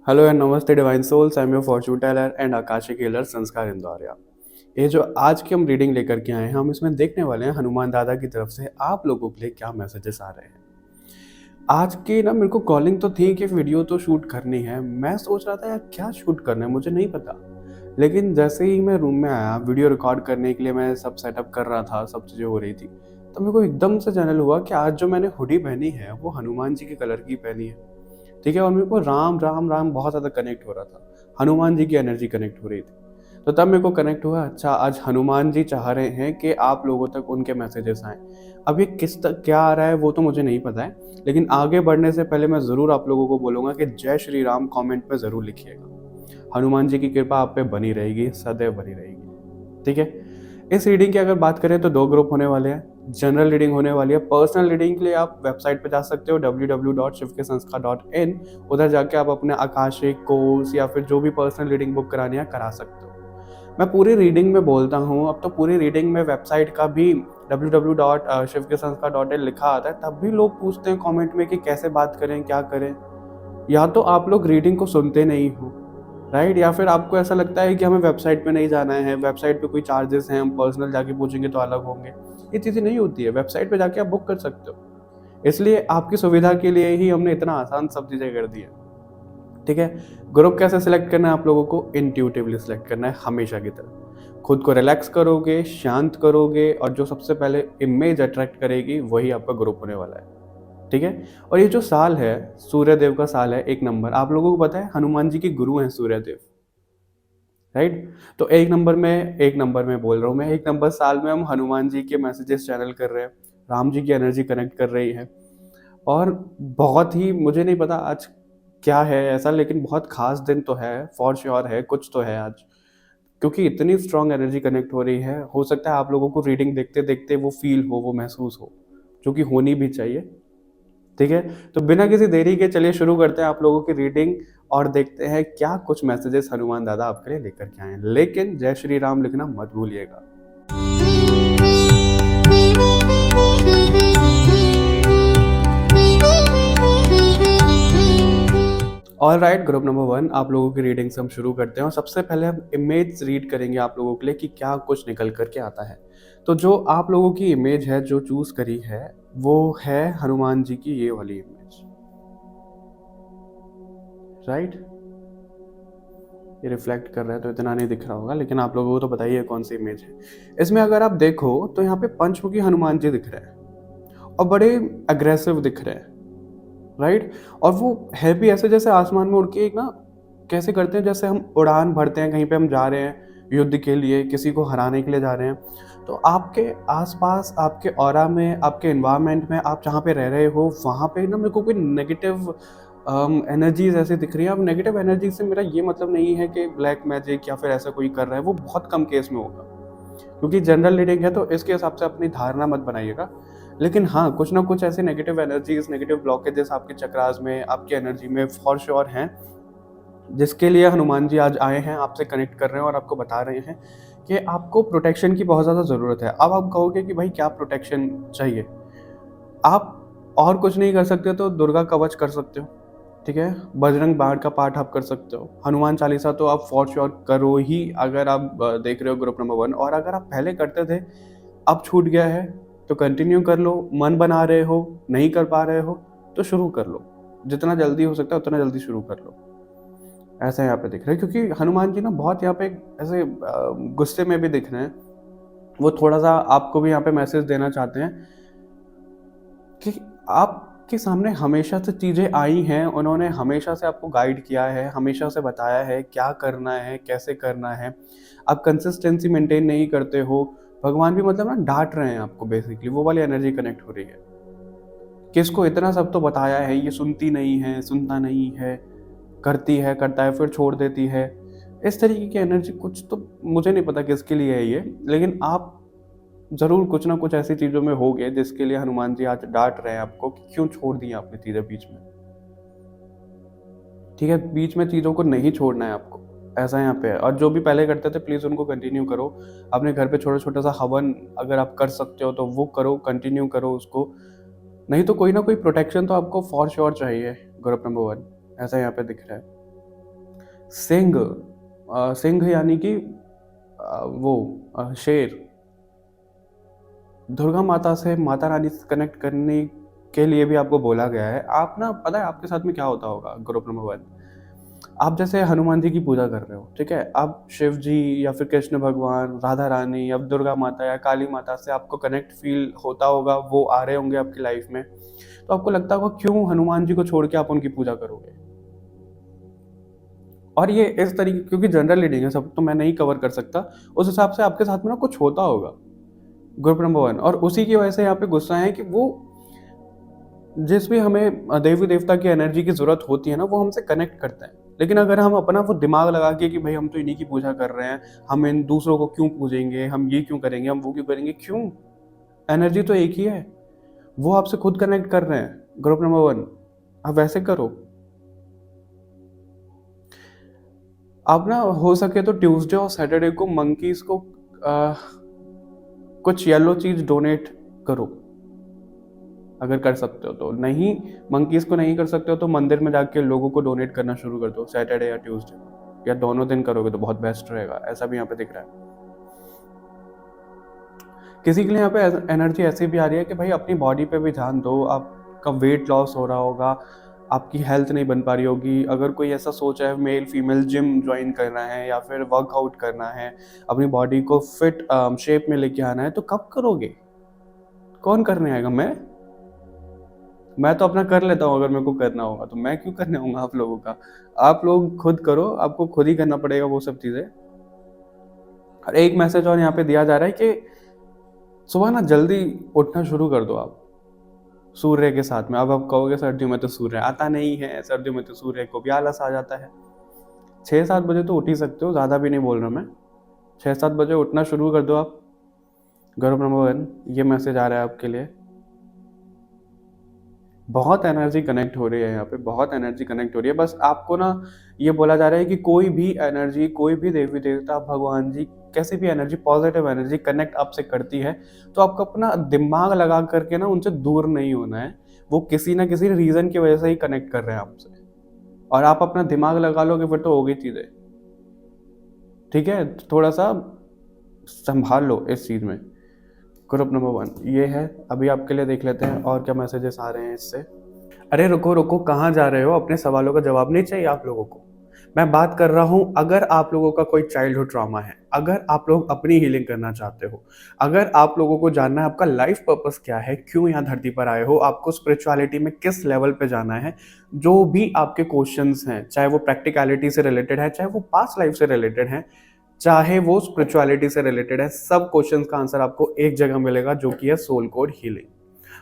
Hello and namaste divine souls. I am your fortune teller and Akashic healer Sanskar Indoria. ये जो आज की हम रीडिंग लेकर के आए हैं, हम इसमें देखने वाले हैं हनुमान दादा की तरफ से आप लोगों के लिए क्या मैसेजेस आ रहे हैं। आज की ना मेरे को कॉलिंग तो थी कि वीडियो तो शूट करनी है। मैं सोच रहा था यार क्या शूट करना है, मुझे नहीं पता। लेकिन जैसे ही मैं रूम में आया वीडियो रिकॉर्ड करने के लिए, मैं सब सेटअप कर रहा था, सब चीज़ें हो रही थी, तो मेरे को एकदम से जनरल हुआ कि आज जो मैंने हुडी पहनी है वो हनुमान जी के कलर की पहनी है। ठीक है, और मेरे को राम राम राम बहुत ज़्यादा कनेक्ट हो रहा था, हनुमान जी की एनर्जी कनेक्ट हो रही थी। तो तब मेरे को कनेक्ट हुआ, अच्छा आज हनुमान जी चाह रहे हैं कि आप लोगों तक उनके मैसेजेस आएँ। अब ये किस तक क्या आ रहा है वो तो मुझे नहीं पता है, लेकिन आगे बढ़ने से पहले मैं ज़रूर आप लोगों को बोलूँगा कि जय श्री राम कमेंट पे ज़रूर लिखिएगा। हनुमान जी की कृपा आप पे बनी रहेगी, सदैव बनी रहेगी। ठीक है? इस रीडिंग की अगर बात करें तो 2 ग्रुप होने वाले हैं। जनरल रीडिंग होने वाली है। पर्सनल रीडिंग के लिए आप वेबसाइट पे जा सकते हो www.shivkesanskar.in। उधर जाके आप अपने आकाशिक कोर्स या फिर जो भी पर्सनल रीडिंग बुक करानी है करा सकते हो। मैं पूरी रीडिंग में बोलता हूँ, अब तो पूरी रीडिंग में वेबसाइट का भी www.shivkesanskar.in लिखा आता है, तब भी लोग पूछते हैं कमेंट में कि कैसे बात करें, क्या करें। या तो आप लोग रीडिंग को सुनते नहीं हो, राइट, या फिर आपको ऐसा लगता है कि हमें वेबसाइट पे नहीं जाना है, वेबसाइट पे कोई चार्जेस हैं, हम पर्सनल जाके पूछेंगे तो अलग होंगे। ये चीज़ें नहीं होती है, वेबसाइट पे जाके आप बुक कर सकते हो। इसलिए आपकी सुविधा के लिए ही हमने इतना आसान सब चीज़ें कर दी है। ठीक है? ग्रुप कैसे सिलेक्ट करना है, आप लोगों को इंट्यूटिवली सिलेक्ट करना है हमेशा की तरह। खुद को रिलैक्स करोगे, शांत करोगे और जो सबसे पहले इमेज अट्रैक्ट करेगी वही आपका ग्रुप होने वाला है। ठीक है? और ये जो साल है, सूर्यदेव का साल है, 1 नंबर। आप लोगों को पता है हनुमान जी के गुरु हैं सूर्यदेव, राइट? तो 1 नंबर में बोल रहा हूँ मैं, 1 नंबर साल में हम हनुमान जी के मैसेजेस चैनल कर रहे हैं, राम जी की एनर्जी कनेक्ट कर रही है। और बहुत ही, मुझे नहीं पता आज क्या है ऐसा, लेकिन बहुत खास दिन तो है, फॉर श्योर है, कुछ तो है आज। क्योंकि इतनी स्ट्रॉन्ग एनर्जी कनेक्ट हो रही है, हो सकता है आप लोगों को रीडिंग देखते-देखते वो फ़ील हो, वो महसूस हो, जो कि होनी भी चाहिए। ठीक है? तो बिना किसी देरी के चलिए शुरू करते हैं आप लोगों की रीडिंग और देखते हैं क्या कुछ मैसेजेस हनुमान दादा आपके लिए लेकर के आए हैं। लेकिन जय श्री राम लिखना मत भूलिएगा। ऑलराइट, ग्रुप नंबर 1 आप लोगों की रीडिंग से हम शुरू करते हैं और सबसे पहले हम इमेज रीड करेंगे आप लोगों के लिए कि क्या कुछ निकल कर के आता है। तो जो आप लोगों की इमेज है जो चूज़ करी है, वो है हनुमान जी की ये वाली इमेज, राइट? ये रिफ्लेक्ट कर रहा है तो इतना नहीं दिख रहा होगा, लेकिन आप लोगों को तो बताइए कौन सी इमेज है। इसमें अगर आप देखो तो यहाँ पे पंचमुखी हनुमान जी दिख रहे हैं और बड़े अग्रेसिव दिख रहे हैं, राइट? और वो है भी ऐसे जैसे आसमान में उड़ के एक ना, कैसे करते हैं जैसे हम उड़ान भरते हैं, कहीं पे हम जा रहे हैं युद्ध के लिए, किसी को हराने के लिए जा रहे हैं। तो आपके आसपास, आपके ऑरा में, आपके एनवायरनमेंट में, आप जहाँ पे रह रहे हो वहाँ पे ना मेरे को कोई नेगेटिव एनर्जीज ऐसी दिख रही है। अब नेगेटिव एनर्जी से मेरा ये मतलब नहीं है कि ब्लैक मैजिक या फिर ऐसा कोई कर रहा है, वो बहुत कम केस में होगा, क्योंकि जनरल रीडिंग है तो इसके हिसाब से अपनी धारणा मत बनाइएगा। लेकिन हाँ, कुछ ना कुछ ऐसे नेगेटिव एनर्जीज, नेगेटिव ब्लॉकेजेस आपके चक्रास में, आपकी एनर्जी में फॉर श्योर हैं, जिसके लिए हनुमान जी आज आए हैं, आपसे कनेक्ट कर रहे हैं और आपको बता रहे हैं कि आपको प्रोटेक्शन की बहुत ज़्यादा ज़रूरत है। अब आप कहोगे कि भाई क्या प्रोटेक्शन चाहिए? आप और कुछ नहीं कर सकते तो दुर्गा कवच कर सकते हो, ठीक है? बजरंग बाण का पाठ आप कर सकते हो। हनुमान चालीसा तो आप फॉर श्योर करो ही, अगर आप देख रहे हो ग्रुप नंबर 1, और अगर आप पहले करते थे, अब छूट गया है, तो कंटिन्यू कर लो। मन बना रहे हो, नहीं कर पा रहे हो, तो शुरू कर लो। जितना जल्दी हो सकता है उतना जल्दी शुरू कर लो। ऐसा यहाँ पे दिख रहा है, क्योंकि हनुमान जी ना बहुत यहाँ पे ऐसे गुस्से में भी दिख रहे हैं। वो थोड़ा-सा आपको भी यहाँ पे मैसेज देना चाहते हैं कि आपके सामने हमेशा से चीज़ें आई हैं, उन्होंने हमेशा से आपको गाइड किया है, हमेशा से बताया है क्या करना है, कैसे करना है। आप कंसिस्टेंसी मेंटेन नहीं करते हो, भगवान भी मतलब ना डाँट रहे हैं आपको, बेसिकली वो वाली एनर्जी कनेक्ट हो रही है कि इसको इतना सब तो बताया है, ये सुनती नहीं है, सुनता नहीं है, करती है, करता है, फिर छोड़ देती है। इस तरीके की एनर्जी, कुछ तो मुझे नहीं पता किसके लिए है ये, लेकिन आप ज़रूर कुछ ना कुछ ऐसी चीज़ों में होगे जिसके लिए हनुमान जी आज डाँट रहे हैं आपको कि क्यों छोड़ दी आपने चीज़ें बीच में। ठीक है? बीच में चीज़ों को नहीं छोड़ना है आपको, ऐसा यहाँ पे है। और जो भी पहले करते थे प्लीज़ उनको कंटिन्यू करो। अपने घर पे छोटा-छोटा सा हवन अगर आप कर सकते हो तो वो करो, कंटिन्यू करो उसको। नहीं तो कोई ना कोई प्रोटेक्शन तो आपको फॉर श्योर चाहिए, ग्रुप नंबर 1, ऐसा यहाँ पे दिख रहा है। सिंह, सिंह यानी कि शेर। दुर्गा माता से, माता रानी से कनेक्ट करने के लिए भी आपको बोला गया है। आप ना, पता है आपके साथ में क्या होता होगा? ग्रुप नंबर 1, आप जैसे हनुमान जी की पूजा कर रहे हो, ठीक है? आप शिव जी या फिर कृष्ण भगवान, राधा रानी या दुर्गा माता या काली माता से आपको कनेक्ट फील होता होगा, वो आ रहे होंगे आपकी लाइफ में, तो आपको लगता होगा क्यों हनुमान जी को छोड़ के आप उनकी पूजा करोगे? और ये इस तरीके, क्योंकि जनरल रीडिंग है, सब तो मैं नहीं कवर कर सकता, उस हिसाब से आपके साथ में ना कुछ होता होगा। ग्रुप नंबर 1, और उसी की वजह से यहाँ पे गुस्सा है कि वो जिस भी हमें देवी देवता की एनर्जी की ज़रूरत होती है ना, वो हमसे कनेक्ट करते हैं। लेकिन अगर हम अपना वो दिमाग लगा के कि भाई हम तो इन्हीं की पूजा कर रहे हैं, हम इन दूसरों को क्यों पूजेंगे, हम ये क्यों करेंगे, हम वो क्यों करेंगे, क्यों? एनर्जी तो एक ही है, वो आपसे खुद कनेक्ट कर रहे हैं। ग्रुप नंबर 1, आप वैसे करो। आप ना हो सके तो ट्यूसडे और सैटरडे को मंकीज को कुछ येलो चीज़ डोनेट करो, अगर कर सकते हो तो। नहीं, मंकीज को नहीं कर सकते हो तो मंदिर में जाके लोगों को डोनेट करना शुरू कर दो, सैटरडे या ट्यूसडे, या दोनों दिन करोगे तो बहुत बेस्ट रहेगा, ऐसा भी यहाँ पे दिख रहा है। किसी के लिए यहाँ पे एनर्जी ऐसी भी आ रही है कि भाई अपनी बॉडी पे भी ध्यान दो, आपका वेट लॉस हो रहा होगा, आपकी हेल्थ नहीं बन पा रही होगी। अगर कोई ऐसा सोच है मेल फीमेल जिम ज्वाइन करना है या फिर वर्कआउट करना है, अपनी बॉडी को फिट शेप में लेके आना है, तो कब करोगे? कौन करने आएगा? मैं तो अपना कर लेता हूँ, अगर मेरे को करना होगा तो। मैं क्यों करने आऊँगा आप लोगों का? आप लोग खुद करो, आपको खुद ही करना पड़ेगा वो सब चीज़ें। और एक मैसेज और यहाँ पे दिया जा रहा है कि सुबह ना जल्दी उठना शुरू कर दो आप, सूर्य के साथ में। अब आप कहोगे सर्दियों में तो सूर्य आता नहीं है, सर्दियों में तो सूर्य को भी आलस आ जाता है। 6-7 बजे तो उठ ही सकते हो, ज़्यादा भी नहीं बोल रहा मैं। 6-7 बजे उठना शुरू कर दो आप। ग्रुप नंबर 1, ये मैसेज आ रहा है आपके लिए। बहुत एनर्जी कनेक्ट हो रही है यहाँ पे, बहुत एनर्जी कनेक्ट हो रही है। बस आपको ना ये बोला जा रहा है कि कोई भी एनर्जी, कोई भी देवी देवता, भगवान जी, कैसी भी एनर्जी, पॉजिटिव एनर्जी कनेक्ट आपसे करती है, तो आपको अपना दिमाग लगा करके ना उनसे दूर नहीं होना है। वो किसी ना किसी रीज़न की वजह से ही कनेक्ट कर रहे हैं आपसे, और आप अपना दिमाग लगा लोगे फिर तो हो गई चीज़ें। ठीक है? तो थोड़ा सा संभाल लो इस चीज़ में। ग्रुप नंबर 1 ये है। अभी आपके लिए देख लेते हैं और क्या मैसेजेस आ रहे हैं इससे। अरे रुको रुको, कहाँ जा रहे हो? अपने सवालों का जवाब नहीं चाहिए आप लोगों को? मैं बात कर रहा हूँ, अगर आप लोगों का कोई चाइल्डहुड ट्रॉमा है, अगर आप लोग अपनी हीलिंग करना चाहते हो, अगर आप लोगों को जानना है आपका लाइफ पर्पस क्या है, क्यों यहाँ धरती पर आए हो, आपको स्पिरिचुअलिटी में किस लेवल पे जाना है, जो भी आपके क्वेश्चंस हैं, चाहे वो प्रैक्टिकलिटी से रिलेटेड है, चाहे वो पास्ट लाइफ से रिलेटेड है, चाहे वो स्पिरिचुअलिटी से रिलेटेड है, सब क्वेश्चंस का आंसर आपको एक जगह मिलेगा, जो कि है सोल कोड हीलिंग।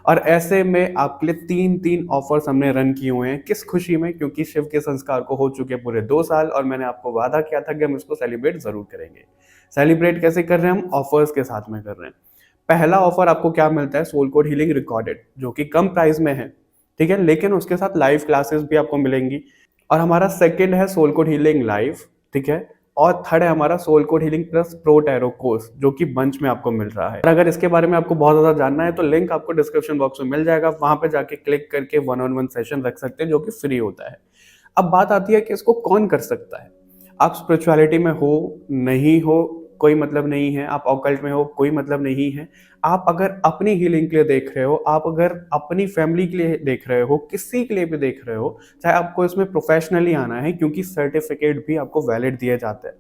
और ऐसे में आपके लिए 3-3 ऑफर्स हमने रन किए हुए हैं। किस खुशी में? क्योंकि शिव के संस्कार को हो चुके पूरे 2 साल, और मैंने आपको वादा किया था कि हम इसको सेलिब्रेट ज़रूर करेंगे। सेलिब्रेट कैसे कर रहे हैं हम? ऑफर्स के साथ में कर रहे हैं। पहला ऑफर आपको क्या मिलता है? सोल कोड हीलिंग रिकॉर्डेड, जो कि कम प्राइस में है, ठीक है? लेकिन उसके साथ लाइव क्लासेस भी आपको मिलेंगी। और हमारा सेकंड है सोल कोड हीलिंग लाइव, ठीक है? और थर्ड है हमारा soul code healing plus pro tarot course, जो कि बंच में आपको मिल रहा है। और अगर इसके बारे में आपको बहुत ज़्यादा जानना है तो लिंक आपको डिस्क्रिप्शन बॉक्स में मिल जाएगा, वहाँ पे जाके क्लिक करके 1-on-1 सेशन रख सकते हैं, जो कि फ्री होता है। अब बात आती है कि इसको कौन कर सकता है। आप स्पिरिचुअलिटी में हो, नहीं हो, कोई मतलब नहीं है। आप ऑकल्ट में हो, कोई मतलब नहीं है। आप अगर अपनी हीलिंग के लिए देख रहे हो, आप अगर अपनी फैमिली के लिए देख रहे हो, किसी के लिए भी देख रहे हो, चाहे आपको इसमें प्रोफेशनली आना है, क्योंकि सर्टिफिकेट भी आपको वैलिड दिए जाते हैं,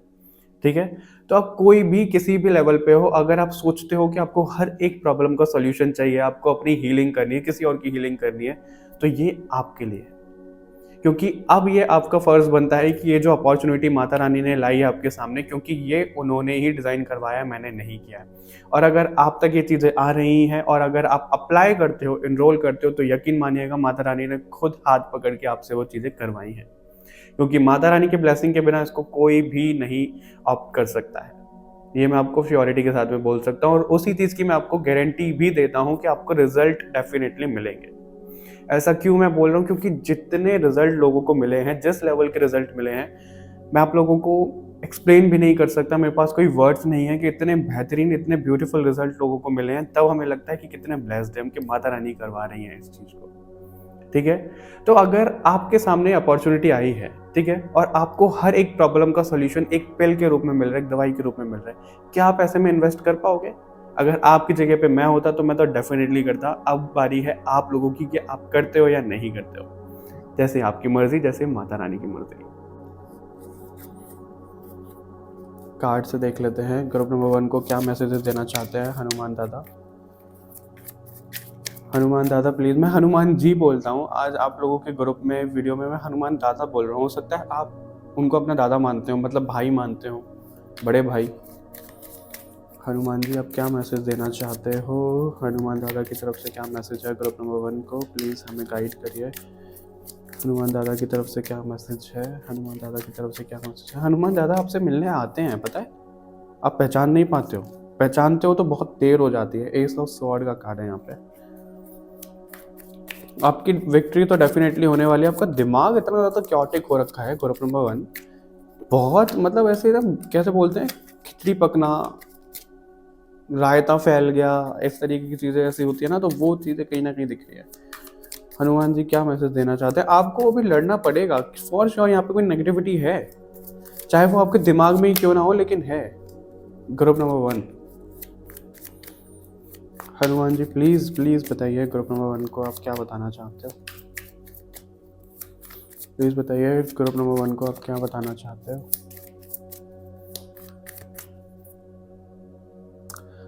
ठीक है? तो आप कोई भी किसी भी लेवल पे हो, अगर आप सोचते हो कि आपको हर एक प्रॉब्लम का सॉल्यूशन चाहिए, आपको अपनी हीलिंग करनी है, किसी और की हीलिंग करनी है, तो ये आपके लिए है। क्योंकि अब ये आपका फर्ज बनता है कि ये जो अपॉर्चुनिटी माता रानी ने लाई है आपके सामने, क्योंकि ये उन्होंने ही डिज़ाइन करवाया, मैंने नहीं किया है। और अगर आप तक ये चीज़ें आ रही हैं और अगर आप अप्लाई करते हो, एनरोल करते हो, तो यकीन मानिएगा माता रानी ने खुद हाथ पकड़ के आपसे वो चीज़ें करवाई हैं। क्योंकि माता रानी के ब्लेसिंग के बिना इसको कोई भी नहीं ऑप्ट कर सकता है। ये मैं आपको श्योरिटी के साथ में बोल सकता हूँ, और उसी चीज़ की मैं आपको गारंटी भी देता हूँ कि आपको रिजल्ट डेफिनेटली मिलेंगे। ऐसा क्यों मैं बोल रहा हूँ? क्योंकि जितने रिजल्ट लोगों को मिले हैं, जिस लेवल के रिजल्ट मिले हैं, मैं आप लोगों को एक्सप्लेन भी नहीं कर सकता। मेरे पास कोई वर्ड्स नहीं है कि इतने बेहतरीन, इतने ब्यूटीफुल रिजल्ट लोगों को मिले हैं। तब हमें लगता है कि कितने ब्लेस्ड हैं हम कि माता रानी करवा रही हैं इस चीज़ को। ठीक है। तो अगर आपके सामने अपॉर्चुनिटी आई है, ठीक है, और आपको हर एक प्रॉब्लम का सॉल्यूशन एक पिल के रूप में मिल रहा है, एक दवाई के रूप में मिल रहा है, क्या आप ऐसे में इन्वेस्ट कर पाओगे? अगर आपकी जगह पे मैं होता तो मैं तो डेफिनेटली करता। अब बारी है आप लोगों की कि आप करते हो या नहीं करते हो। जैसे आपकी मर्जी, जैसे माता रानी की मर्जी। कार्ड से देख लेते हैं ग्रुप नंबर 1 को क्या मैसेजेस देना चाहते हैं हनुमान दादा। हनुमान दादा प्लीज़, मैं हनुमान जी बोलता हूँ आज आप लोगों के ग्रुप में, वीडियो में मैं हनुमान दादा बोल रहा हूँ। हो सकता है आप उनको अपना दादा मानते हो, मतलब भाई मानते हो, बड़े भाई। हनुमान जी आप क्या मैसेज देना चाहते हो? हनुमान दादा की तरफ से क्या मैसेज है ग्रुप नंबर 1 को? प्लीज़ हमें गाइड करिए। हनुमान दादा की तरफ से क्या मैसेज है? हनुमान दादा की तरफ से क्या मैसेज है? हनुमान दादा आपसे मिलने आते हैं, पता है, आप पहचान नहीं पाते हो। पहचानते हो तो बहुत देर हो जाती है। एस ऑफ स्वॉर्ड का कार्ड है यहाँ पे। आपकी विक्ट्री तो डेफिनेटली होने वाली है। आपका दिमाग इतना ज़्यादा क्योटिक हो रखा है ग्रुप नंबर 1, बहुत मतलब ऐसे एकदम कैसे बोलते हैं, खिचड़ी पकना, रायता फैल गया, इस तरीके की चीज़ें ऐसी होती है ना, तो वो चीज़ें कहीं ना कहीं दिख रही है। हनुमान जी क्या मैसेज देना चाहते हैं? आपको अभी लड़ना पड़ेगा फॉर श्योर। यहाँ पे कोई नेगेटिविटी है, चाहे वो आपके दिमाग में ही क्यों ना हो, लेकिन है। Group number 1, Hanuman ji please please बताइए ग्रुप नंबर 1 को आप क्या बताना चाहते हो। प्लीज़ बताइए ग्रुप नंबर 1 को आप क्या बताना चाहते हो।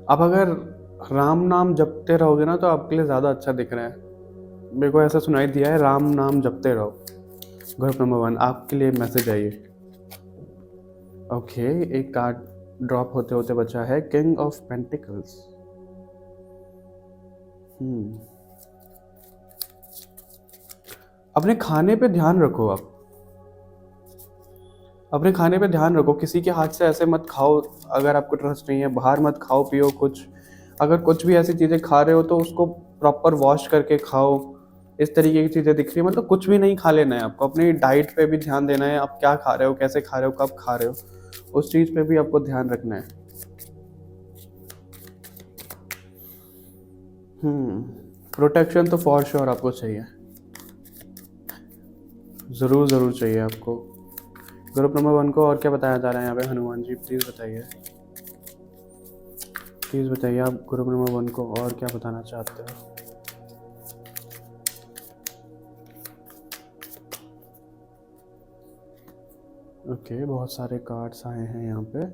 आप अगर राम नाम जपते रहोगे ना तो आपके लिए ज़्यादा अच्छा दिख रहा है। मेरे को ऐसा सुनाई दिया है, राम नाम जपते रहो। ग्रुप नंबर 1 आपके लिए मैसेज आई है। ओके, एक कार्ड ड्रॉप होते होते बचा है, किंग ऑफ पेंटिकल्स। अपने खाने पे ध्यान रखो। आप अपने खाने पे ध्यान रखो, किसी के हाथ से ऐसे मत खाओ। अगर आपको ट्रस्ट नहीं है, बाहर मत खाओ पियो कुछ। अगर कुछ भी ऐसी चीज़ें खा रहे हो तो उसको प्रॉपर वॉश करके खाओ। इस तरीके की चीज़ें दिख रही है, मतलब कुछ भी नहीं खा लेना है आपको। अपनी डाइट पे भी ध्यान देना है, आप क्या खा रहे हो, कैसे खा रहे हो, कब खा रहे हो, उस चीज़ पे भी आपको ध्यान रखना है। प्रोटेक्शन तो फॉर श्योर आपको चाहिए, ज़रूर ज़रूर चाहिए आपको। ग्रुप नंबर 1 को और क्या बताया जा रहा है यहाँ पे? हनुमान जी प्लीज़ बताइए, प्लीज़ बताइए आप ग्रुप नंबर 1 को और क्या बताना चाहते हो। ओके, बहुत सारे कार्ड्स आए हैं यहाँ पे।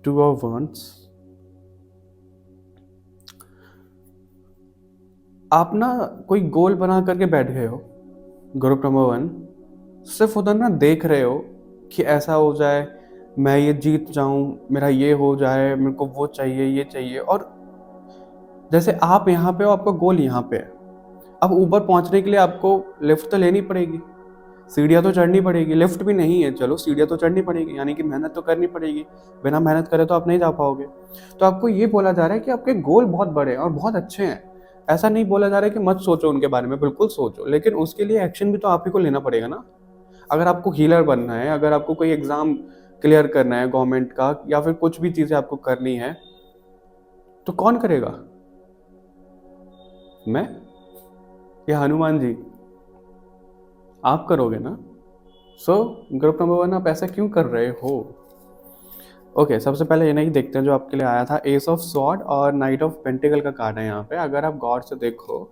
2 ऑफ वंस। आप ना कोई गोल बना करके बैठ गए हो ग्रुप नंबर 1, सिर्फ उधर ना देख रहे हो कि ऐसा हो जाए, मैं ये जीत जाऊं, मेरा ये हो जाए, मेरे को वो चाहिए, ये चाहिए। और जैसे आप यहाँ पे हो, आपका गोल यहाँ पे है। अब ऊपर पहुंचने के लिए आपको लिफ्ट तो लेनी पड़ेगी, सीढ़ियाँ तो चढ़नी पड़ेगी। लिफ्ट भी नहीं है, चलो सीढ़ियाँ तो चढ़नी पड़ेगी, यानी कि मेहनत तो करनी पड़ेगी। बिना मेहनत करे तो आप नहीं जा पाओगे। तो आपको ये बोला जा रहा है कि आपके गोल बहुत बड़े हैं और बहुत अच्छे हैं। ऐसा नहीं बोला जा रहा है कि मत सोचो उनके बारे में, बिल्कुल सोचो, लेकिन उसके लिए एक्शन भी तो आप ही को लेना पड़ेगा ना। अगर आपको हीलर बनना है, अगर आपको कोई एग्ज़ाम क्लियर करना है गवर्नमेंट का, या फिर कुछ भी चीज़ें आपको करनी है, तो कौन करेगा? मैं या हनुमान जी? आप करोगे ना। सो ग्रुप नंबर 1 आप ऐसा क्यों कर रहे हो? ओके, सबसे पहले ये नहीं देखते हैं जो आपके लिए आया था। एस ऑफ स्वॉर्ड और नाइट ऑफ पेंटिकल का कार्ड है यहाँ पे। अगर आप गौर से देखो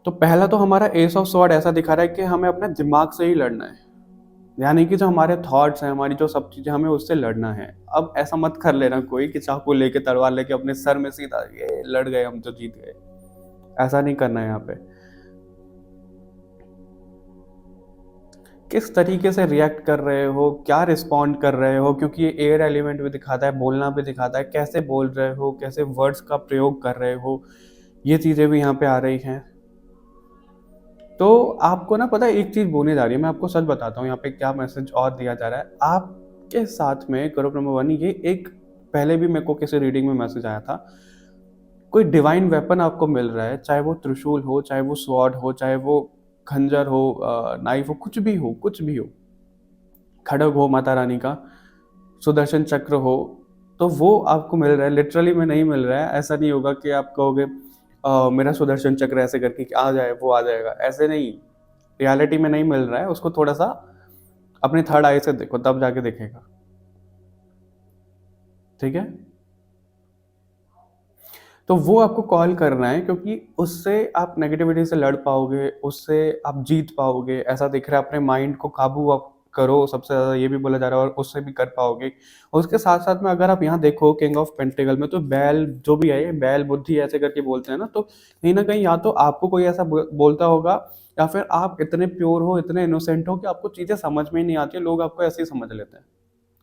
तो पहला तो हमारा एस ऑफ स्वॉर्ड ऐसा दिखा रहा है कि हमें अपने दिमाग से ही लड़ना है, यानी कि जो हमारे थॉट्स हैं, हमारी जो सब चीज़ें, हमें उससे लड़ना है। अब ऐसा मत कर लेना कोई कि चाकू लेके, तलवार लेके अपने सर में सीधा ये लड़ गए, हम तो जीत गए। ऐसा नहीं करना है यहाँ पे। किस तरीके से रिएक्ट कर रहे हो, क्या रिस्पॉन्ड कर रहे हो, क्योंकि ये एयर एलिमेंट भी दिखाता है, बोलना भी दिखाता है, कैसे बोल रहे हो, कैसे वर्ड्स का प्रयोग कर रहे हो, ये चीज़ें भी यहाँ पे आ रही हैं। तो आपको ना पता है एक चीज़ बोलने जा रही है, मैं आपको सच बताता हूँ यहाँ पे क्या मैसेज और दिया जा रहा है आपके साथ में। ग्रुप नंबर 1, ये एक पहले भी मेरे को किसी रीडिंग में मैसेज आया था, कोई डिवाइन वेपन आपको मिल रहा है, चाहे वो त्रिशूल हो, चाहे वो स्वॉर्ड हो, चाहे वो खंजर हो, नाइफ हो, कुछ भी हो, कुछ भी हो, खड़ग हो माता रानी का, सुदर्शन चक्र हो, तो वो आपको मिल रहा है। लिटरली में नहीं मिल रहा है। ऐसा नहीं होगा कि आप कहोगे मेरा सुदर्शन चक्र ऐसे करके कि आ जाए वो आ जाएगा, ऐसे नहीं, रियलिटी में नहीं मिल रहा है, उसको थोड़ा सा अपने थर्ड आई से देखो, तब जाके देखेगा। ठीक है, तो वो आपको कॉल करना है, क्योंकि उससे आप नेगेटिविटी से लड़ पाओगे, उससे आप जीत पाओगे, ऐसा दिख रहा है। अपने माइंड को काबू आप करो, सबसे ज़्यादा ये भी बोला जा रहा है, और उससे भी कर पाओगे। और उसके साथ साथ में अगर आप यहाँ देखो किंग ऑफ पेंटिकल में, तो बैल जो भी है, ये बैल बुद्धि ऐसे करके बोलते हैं ना, तो कहीं ना कहीं या तो आपको कोई ऐसा बोलता होगा, या फिर आप इतने प्योर हो, इतने इनोसेंट हो कि आपको चीज़ें समझ में ही नहीं आती, लोग आपको ऐसे ही समझ लेते हैं,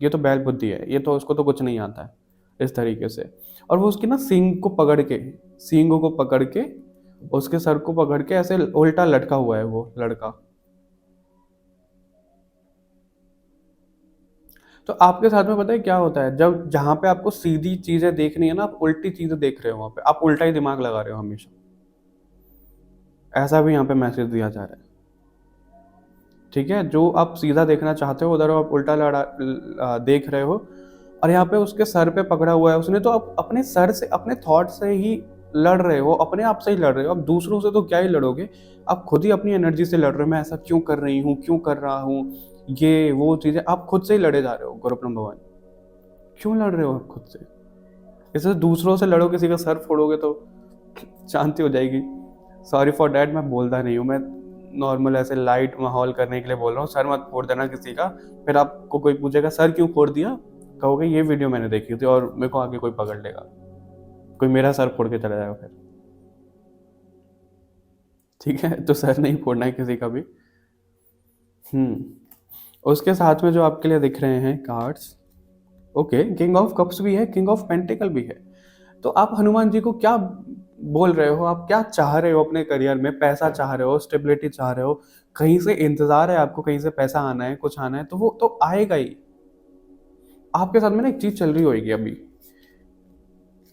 ये तो बैल बुद्धि है, ये तो उसको तो कुछ नहीं आता है, इस तरीके से। और वो उसकी ना सींग को पकड़ के, सींगों को पकड़ के, उसके सर को पकड़ के ऐसे उल्टा लटका हुआ है वो लड़का। तो आपके साथ में पता है क्या होता है, जब जहां पे आपको सीधी चीजें देखनी है ना, आप उल्टी चीजें देख रहे हो, वहां पे आप उल्टा ही दिमाग लगा रहे हो हमेशा, ऐसा भी यहाँ पे मैसेज दिया जा रहा है। ठीक है, जो आप सीधा देखना चाहते हो उधर आप उल्टा देख रहे हो। और यहाँ पे उसके सर पे पकड़ा हुआ है उसने, तो आप अपने सर से, अपने थॉट से ही लड़ रहे हो, अपने आप से ही लड़ रहे हो। आप दूसरों से तो क्या ही लड़ोगे, आप खुद ही अपनी एनर्जी से लड़ रहे हो। मैं ऐसा क्यों कर रही हूँ, क्यों कर रहा हूँ, ये वो चीजें आप खुद से ही लड़े जा रहे हो। गुरु नंबर 1, क्यों लड़ रहे हो आप खुद से? इससे दूसरों से लड़ो, किसी का सर फोड़ोगे तो शांति हो जाएगी। सॉरी फॉर डैट, मैं बोलता नहीं हूँ, मैं नॉर्मल ऐसे लाइट माहौल करने के लिए बोल रहा हूँ। सर मत फोड़ देना किसी का, फिर आपको कोई पूछेगा सर क्यों फोड़ दिया, कहोगे ये वीडियो मैंने देखी थी और मेरे को आगे कोई पकड़ लेगा, कोई मेरा सर फोड़ के चला जाएगा फिर। ठीक है, तो सर नहीं फोड़ना है किसी का भी। उसके साथ में जो आपके लिए दिख रहे हैं cards, okay, king of cups भी है, किंग ऑफ पेंटिकल भी है। तो आप हनुमान जी को क्या बोल रहे हो, आप क्या चाह रहे हो अपने करियर में? पैसा चाह रहे हो, स्टेबिलिटी चाह रहे हो, कहीं से इंतजार है आपको, कहीं से पैसा आना है, कुछ आना है, तो वो तो आएगा ही। आपके साथ में ना एक चीज चल रही होगी अभी,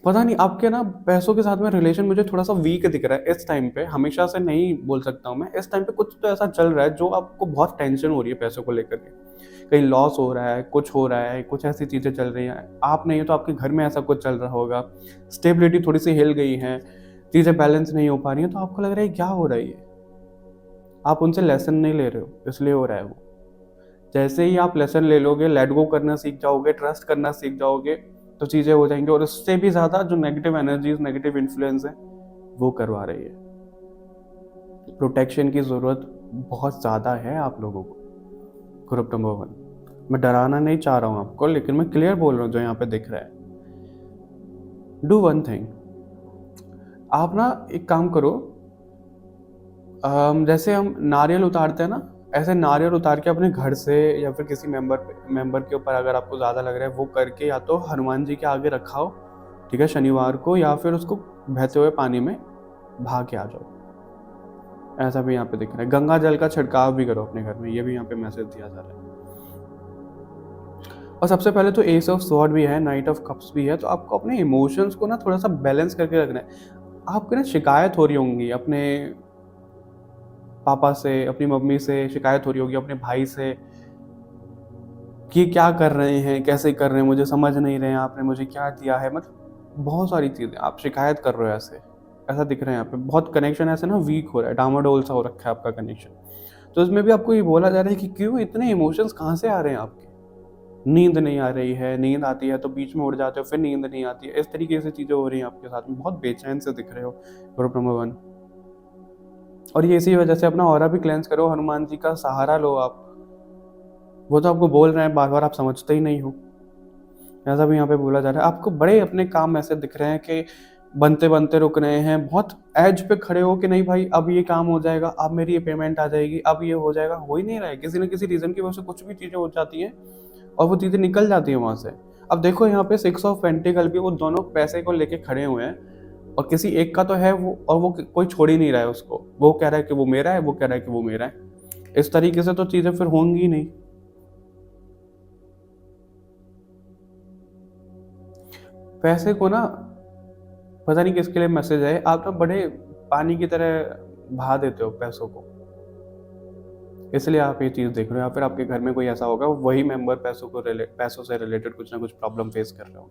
पता नहीं, आपके ना पैसों के साथ में रिलेशन मुझे थोड़ा सा वीक दिख रहा है इस टाइम पे। हमेशा से नहीं बोल सकता हूँ मैं, इस टाइम पे कुछ तो ऐसा चल रहा है जो आपको बहुत टेंशन हो रही है पैसों को लेकर के। कहीं लॉस हो रहा है, कुछ हो रहा है, कुछ ऐसी चीजें चल रही हैं, आप नहीं हो तो आपके घर में ऐसा कुछ चल रहा होगा। स्टेबिलिटी थोड़ी सी हिल गई है, चीजें बैलेंस नहीं हो पा रही हैं, तो आपको लग रहा है क्या हो रहा है ये। आप उनसे लेसन नहीं ले रहे हो, इसलिए हो रहा है वो। जैसे ही आप लेसन ले लोगे, लेट गो करना सीख जाओगे, ट्रस्ट करना सीख जाओगे, तो चीज़ें हो जाएंगी। और उससे भी ज़्यादा जो नेगेटिव एनर्जीज, नेगेटिव इन्फ्लुएंस है, वो करवा रही है। प्रोटेक्शन की ज़रूरत बहुत ज़्यादा है आप लोगों को। ग्रुप नंबर 1, मैं डराना नहीं चाह रहा हूँ आपको, लेकिन मैं क्लियर बोल रहा हूँ जो यहाँ पे दिख रहा है। डू वन थिंग, आप ना एक काम करो, जैसे हम नारियल उतारते हैं ना, ऐसे नारियल उतार के अपने घर से या फिर किसी मेंबर के ऊपर, अगर आपको ज़्यादा लग रहा है, वो करके या तो हनुमान जी के आगे रखाओ, ठीक है, शनिवार को, या फिर उसको बहते हुए पानी में भाग के आ जाओ। ऐसा भी यहाँ पे दिख रहा है। गंगा जल का छिड़काव भी करो अपने घर में, ये भी यहाँ पे मैसेज दिया जा रहा है। और सबसे पहले तो एस ऑफ स्वॉर्ड भी है, नाइट ऑफ कप्स भी है, तो आपको अपने इमोशंस को ना थोड़ा सा बैलेंस करके रखना है। आपको ना शिकायत हो रही होंगी अपने पापा से, अपनी मम्मी से शिकायत हो रही होगी, अपने भाई से, कि क्या कर रहे हैं, कैसे कर रहे हैं, मुझे समझ नहीं रहे हैं, आपने मुझे क्या दिया है, मतलब बहुत सारी चीज़ें आप शिकायत कर रहे हो। ऐसे ऐसा दिख रहा है यहाँ पे, बहुत कनेक्शन ऐसे ना वीक हो रहा है, डामाडोल सा हो रखा है आपका कनेक्शन। तो इसमें भी आपको ये बोला जा रहा है कि क्यों इतने इमोशंस कहाँ से आ रहे हैं आपके। नींद नहीं आ रही है, नींद आती है तो बीच में उड़ जाते हो, फिर नींद नहीं आती है, इस तरीके से चीज़ें हो रही हैं आपके साथ में, बहुत बेचैन से दिख रहे हो। ग्रुप नंबर 1, और ये इसी वजह से अपना ऑरा भी क्लेंस करो, हनुमान जी का सहारा लो आप। वो तो आपको बोल रहे हैं बार बार, आप समझते ही नहीं हो। ऐसा भी यहाँ पे बोला जा रहा है। आपको बड़े अपने काम ऐसे दिख रहे हैं कि बनते बनते रुक रहे हैं, बहुत एज पे खड़े हो कि नहीं भाई अब ये काम हो जाएगा, अब मेरी ये पेमेंट आ जाएगी, अब ये हो जाएगा, हो ही नहीं रहा है। किसी न किसी रीजन की वजह से कुछ भी चीजें हो जाती हैं और वो चीजें निकल जाती हैं वहां से। अब देखो यहाँ पे 6 ऑफ पेंटिकल भी, वो दोनों पैसे को लेके खड़े हुए हैं, और किसी एक का तो है वो, और वो कोई छोड़ ही नहीं रहा है उसको। वो कह रहा है कि वो मेरा है, वो कह रहा है कि वो मेरा है। इस तरीके से तो चीजें फिर होंगी नहीं। पैसे को ना, पता नहीं किसके लिए मैसेज है, आप ना बड़े पानी की तरह बहा देते हो पैसों को, इसलिए आप ये चीज़ देख रहे हो। या फिर आपके घर में कोई ऐसा होगा, वही मेंबर पैसों से रिलेटेड कुछ ना कुछ प्रॉब्लम फेस कर रहे हो।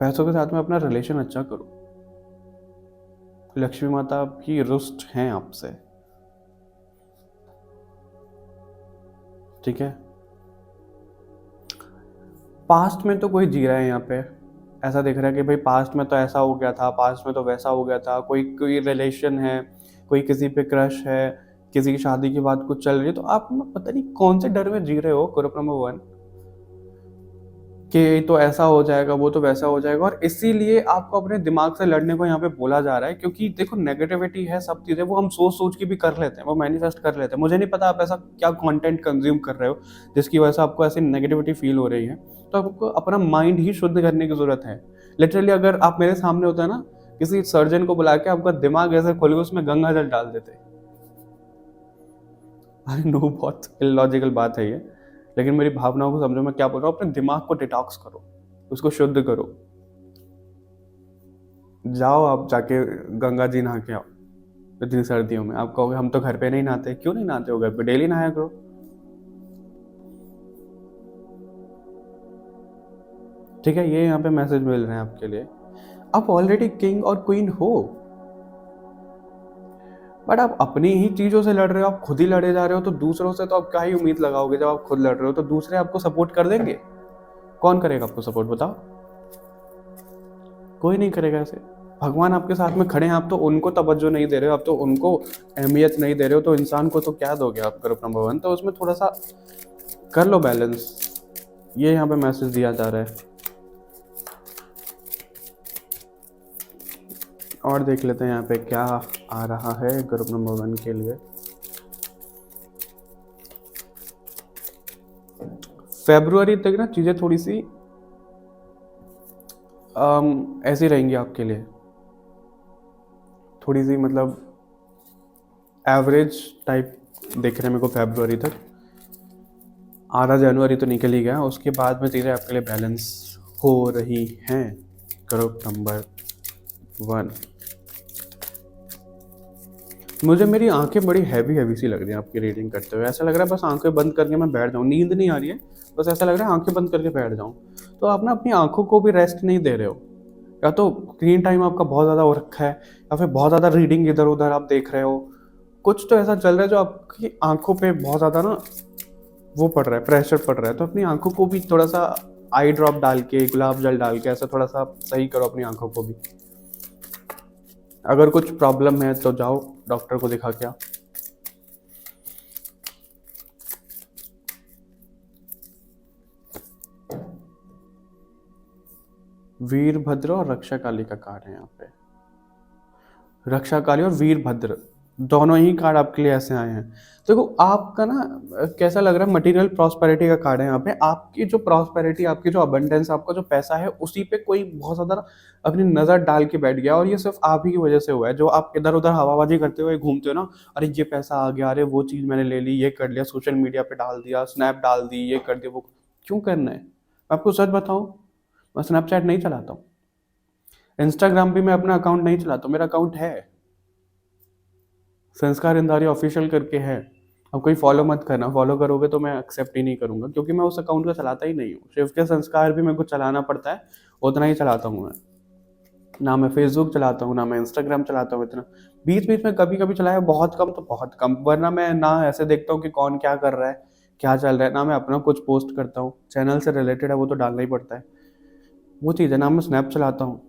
पैसों के साथ में अपना रिलेशन अच्छा करो। लक्ष्मी माता की रुष्ट हैं आपसे, ठीक है। पास्ट में तो कोई जी रहा है यहाँ पे, ऐसा दिख रहा है कि भाई पास्ट में तो ऐसा हो गया था, पास्ट में तो वैसा हो गया था, कोई कोई रिलेशन है, कोई किसी पे क्रश है, किसी की शादी की बात कुछ चल रही है, तो आप ना पता नहीं कौन से डर में जी रहे हो। ग्रुप नंबर 1 कि तो ऐसा हो जाएगा, वो तो वैसा हो जाएगा, और इसीलिए आपको अपने दिमाग से लड़ने को यहाँ पे बोला जा रहा है। क्योंकि देखो नेगेटिविटी है, सब चीज़ें वो हम सोच सोच के भी कर लेते हैं, वो मैनिफेस्ट कर लेते हैं। मुझे नहीं पता आप ऐसा क्या कंटेंट कंज्यूम कर रहे हो जिसकी वजह से आपको ऐसी नेगेटिविटी फील हो रही है। तो आपको अपना माइंड ही शुद्ध करने की जरूरत है। लिटरली अगर आप मेरे सामने होता है ना, किसी सर्जन को बुला के आपका दिमाग ऐसे खोल के उसमें गंगा जल डाल देते। आई नो बहुत इलॉजिकल बात है ये, लेकिन मेरी भावनाओं को समझो मैं क्या बोल रहा हूँ। अपने दिमाग को डिटॉक्स करो, उसको शुद्ध करो। जाओ आप जाके गंगा जी नहा के आओ इतनी सर्दियों में। आप कहोगे हम तो घर पे नहीं नहाते। क्यों नहीं नहाते हो? घर पे डेली नहाया करो। ठीक है, ये यहाँ पे मैसेज मिल रहे हैं आपके लिए। आप ऑलरेडी किंग और क्वीन हो, बट आप अपनी ही चीजों से लड़ रहे हो। आप खुद ही लड़े जा रहे हो, तो दूसरों से तो आप क्या ही उम्मीद लगाओगे? जब आप खुद लड़ रहे हो तो दूसरे आपको सपोर्ट कर देंगे? कौन करेगा आपको सपोर्ट, बताओ? कोई नहीं करेगा ऐसे। भगवान आपके साथ में खड़े हैं, आप तो उनको तवज्जो नहीं दे रहे हो, आप तो उनको अहमियत नहीं दे रहे हो, तो इंसान को तो क्या दोगे आप? ग्रुप नंबर 1 तो उसमें थोड़ा सा कर लो बैलेंस। ये यहाँ पे मैसेज दिया जा रहा है। और देख लेते हैं यहाँ पे क्या आ रहा है ग्रुप नंबर 1 के लिए। फरवरी तक ना चीज़ें थोड़ी सी ऐसी रहेंगी आपके लिए, थोड़ी सी मतलब एवरेज टाइप दिख रहे हैं मेरे को फरवरी तक। आधा जनवरी तो निकल ही गया, उसके बाद में चीज़ें आपके लिए बैलेंस हो रही हैं। ग्रुप नंबर 1, मुझे मेरी आंखें बड़ी हैवी हैवी सी लग रही हैं आपकी रीडिंग करते हुए। ऐसा लग रहा है बस आंखें बंद करके मैं बैठ जाऊँ। नींद नहीं आ रही है, बस ऐसा लग रहा है आंखें बंद करके बैठ जाऊँ। तो आप ना अपनी आंखों को भी रेस्ट नहीं दे रहे हो। या तो स्क्रीन टाइम आपका बहुत ज़्यादा हो रखा है, या फिर बहुत ज़्यादा रीडिंग इधर उधर आप देख रहे हो। कुछ तो ऐसा चल रहा है जो आपकी आंखों पे बहुत ज़्यादा ना वो पड़ रहा है, प्रेशर पड़ रहा है। तो अपनी आंखों को भी थोड़ा सा आई ड्रॉप डाल के, गुलाब जल डाल के ऐसा थोड़ा सा सही करो अपनी आंखों को भी। अगर कुछ प्रॉब्लम है तो जाओ डॉक्टर को दिखा के आओ। वीरभद्र और रक्षा काली का कार्ड है यहाँ पे। रक्षा काली और वीरभद्र दोनों ही कार्ड आपके लिए ऐसे आए हैं। देखो आपका ना कैसा लग रहा है, मटेरियल प्रॉस्पेरिटी का कार्ड है यहाँ पे। आपकी जो प्रॉस्पेरिटी, आपकी जो अबंडेंस, आपका जो पैसा है, उसी पे कोई बहुत ज़्यादा अपनी नज़र डाल के बैठ गया। और ये सिर्फ आप ही की वजह से हुआ है। जो आप इधर उधर हवाबाजी करते हुए घूमते हो ना, अरे ये पैसा आ गया, अरे वो चीज़ मैंने ले ली, ये कर लिया, सोशल मीडिया पे डाल दिया, स्नैप डाल दी, ये कर दिया, वो क्यों करना है? मैं आपको सच बताऊँ, मैं स्नैपचैट नहीं चलाता हूँ, इंस्टाग्राम भी मैं अपना अकाउंट नहीं चलाता हूँ। मेरा अकाउंट है संस्कार इंदारी ऑफिशियल करके है। अब कोई फॉलो मत करना, फॉलो करोगे तो मैं एक्सेप्ट ही नहीं करूँगा, क्योंकि मैं उस अकाउंट को चलाता ही नहीं हूँ। शिव के संस्कार भी मेरे को चलाना पड़ता है, उतना ही चलाता हूँ मैं। ना मैं फेसबुक चलाता हूँ, ना मैं इंस्टाग्राम चलाता हूँ इतना। बीच बीच में कभी कभी चलाया, बहुत कम, तो बहुत कम। वरना मैं ना ऐसे देखता हूँ कि कौन क्या कर रहा है, क्या चल रहा है, ना मैं अपना कुछ पोस्ट करता हूँ। चैनल से रिलेटेड है वो तो डालना ही पड़ता है, वो चीज़ है। ना मैं स्नैप चलाता हूँ।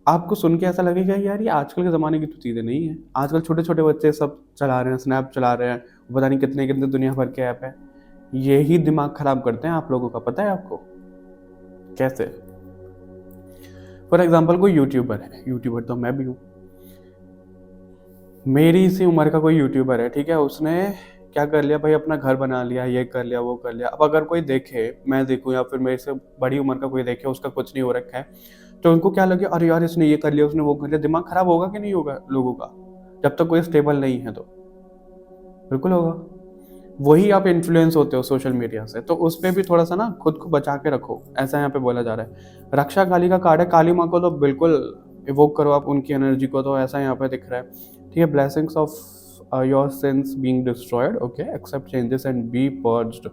आपको सुन के ऐसा लगेगा यार ये आजकल के ज़माने की तो चीज़ें नहीं है। आजकल छोटे छोटे बच्चे सब चला रहे हैं, स्नैप चला रहे हैं, पता नहीं कितने कितने दुनिया भर के ऐप है। यही दिमाग खराब करते हैं आप लोगों का, पता है आपको कैसे? फॉर एग्जाम्पल कोई यूट्यूबर है, यूट्यूबर तो मैं भी हूँ, मेरी इसी उम्र का कोई यूट्यूबर है, ठीक है। उसने क्या कर लिया भाई, अपना घर बना लिया, ये कर लिया, वो कर लिया। अब अगर कोई देखे, मैं देखूँ या फिर मेरे से बड़ी उम्र का कोई देखे, उसका कुछ नहीं हो रखा है, तो उनको क्या लगे, अरे यार इसने ये कर लिया, उसने वो कर लिया। दिमाग खराब होगा कि नहीं होगा लोगों का? जब तक कोई स्टेबल नहीं है तो बिल्कुल होगा। वही आप इन्फ्लुएंस होते हो सोशल मीडिया से, तो उस पर भी थोड़ा सा ना खुद को बचा के रखो, ऐसा यहाँ पे बोला जा रहा है। रक्षा काली का कार्ड है, काली माँ को तो बिल्कुल इवोक करो आप उनकी एनर्जी को, तो ऐसा यहाँ पे दिख रहा है। ठीक है, blessings of your sins being destroyed, okay, accept changes and be purged.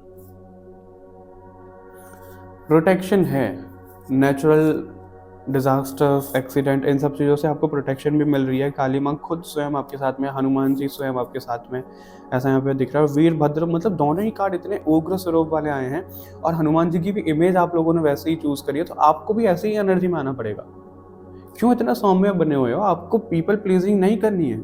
Protection है, नेचुरल डिजास्टर्स, एक्सीडेंट, इन सब चीज़ों से आपको प्रोटेक्शन भी मिल रही है। काली माँ खुद स्वयं आपके साथ में, हनुमान जी स्वयं आपके साथ में, ऐसा यहाँ पे दिख रहा है। वीरभद्र, मतलब दोनों ही कार्ड इतने उग्र स्वरूप वाले आए हैं, और हनुमान जी की भी इमेज आप लोगों ने वैसे ही चूज करी है, तो आपको भी ऐसे ही एनर्जी में आना पड़ेगा। क्यों इतना सौम्य बने हुए हो? आपको पीपल प्लीजिंग नहीं करनी है।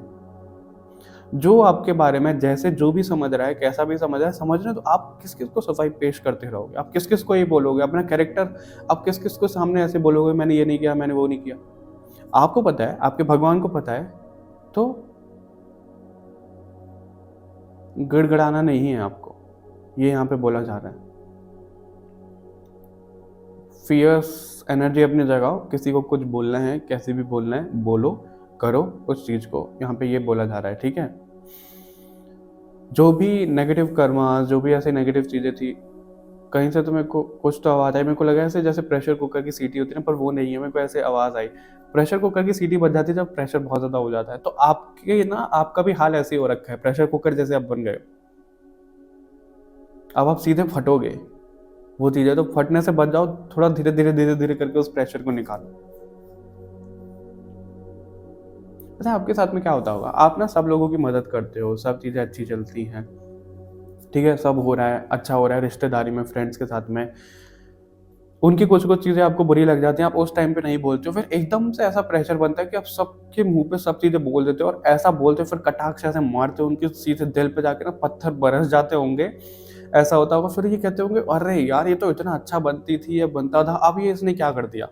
जो आपके बारे में जैसे जो भी समझ रहा है, कैसा भी समझ रहा है, समझ रहे हो, तो आप किस किस को सफाई पेश करते रहोगे? आप किस किस को ये बोलोगे अपना कैरेक्टर? आप किस किस को सामने ऐसे बोलोगे मैंने ये नहीं किया, मैंने वो नहीं किया? आपको पता है, आपके भगवान को पता है, तो गिड़गिड़ाना नहीं है आपको, ये यहाँ पे बोला जा रहा है। फियर्स एनर्जी अपनी जगाओ, किसी को कुछ बोलना है, कैसे भी बोलना है बोलो, करो उस चीज को, यहाँ पे ये बोला जा रहा है, ठीक है। जो भी नेगेटिव कर्मा, जो भी ऐसे नेगेटिव चीजें थी, कहीं से तो मेरे को कुछ तो आवाज आई, मेरे को लगा ऐसे जैसे प्रेशर कुकर की सीटी होती है ना, पर वो नहीं है, मेरे को ऐसे आवाज आई। प्रेशर कुकर की सीटी बज जाती है जब प्रेशर बहुत ज्यादा हो जाता है, तो आपके ना, आपका भी हाल ऐसे ही हो रखा है, प्रेशर कुकर जैसे आप बन गए। अब आप सीधे फटोगे, वो चीज है, तो फटने से बच जाओ, थोड़ा धीरे धीरे धीरे धीरे करके उस प्रेशर को निकालो। अच्छा, आपके साथ में क्या होता होगा, आप ना सब लोगों की मदद करते हो, सब चीजें अच्छी चलती हैं, ठीक है, सब हो रहा है, अच्छा हो रहा है, रिश्तेदारी में, फ्रेंड्स के साथ में, उनकी कुछ कुछ चीजें आपको बुरी लग जाती हैं, आप उस टाइम पे नहीं बोलते हो, फिर एकदम से ऐसा प्रेशर बनता है कि आप सबके मुंह पे सब चीजें बोल देते हो, और ऐसा बोलते हो, फिर कटाक्ष ऐसे मारते हो, उनके सीधे दिल पे जाके ना पत्थर बरस जाते होंगे, ऐसा होता होगा। फिर ये कहते होंगे अरे यार, ये तो इतना अच्छा बनती थी, ये बनता था, अब ये इसने क्या कर दिया।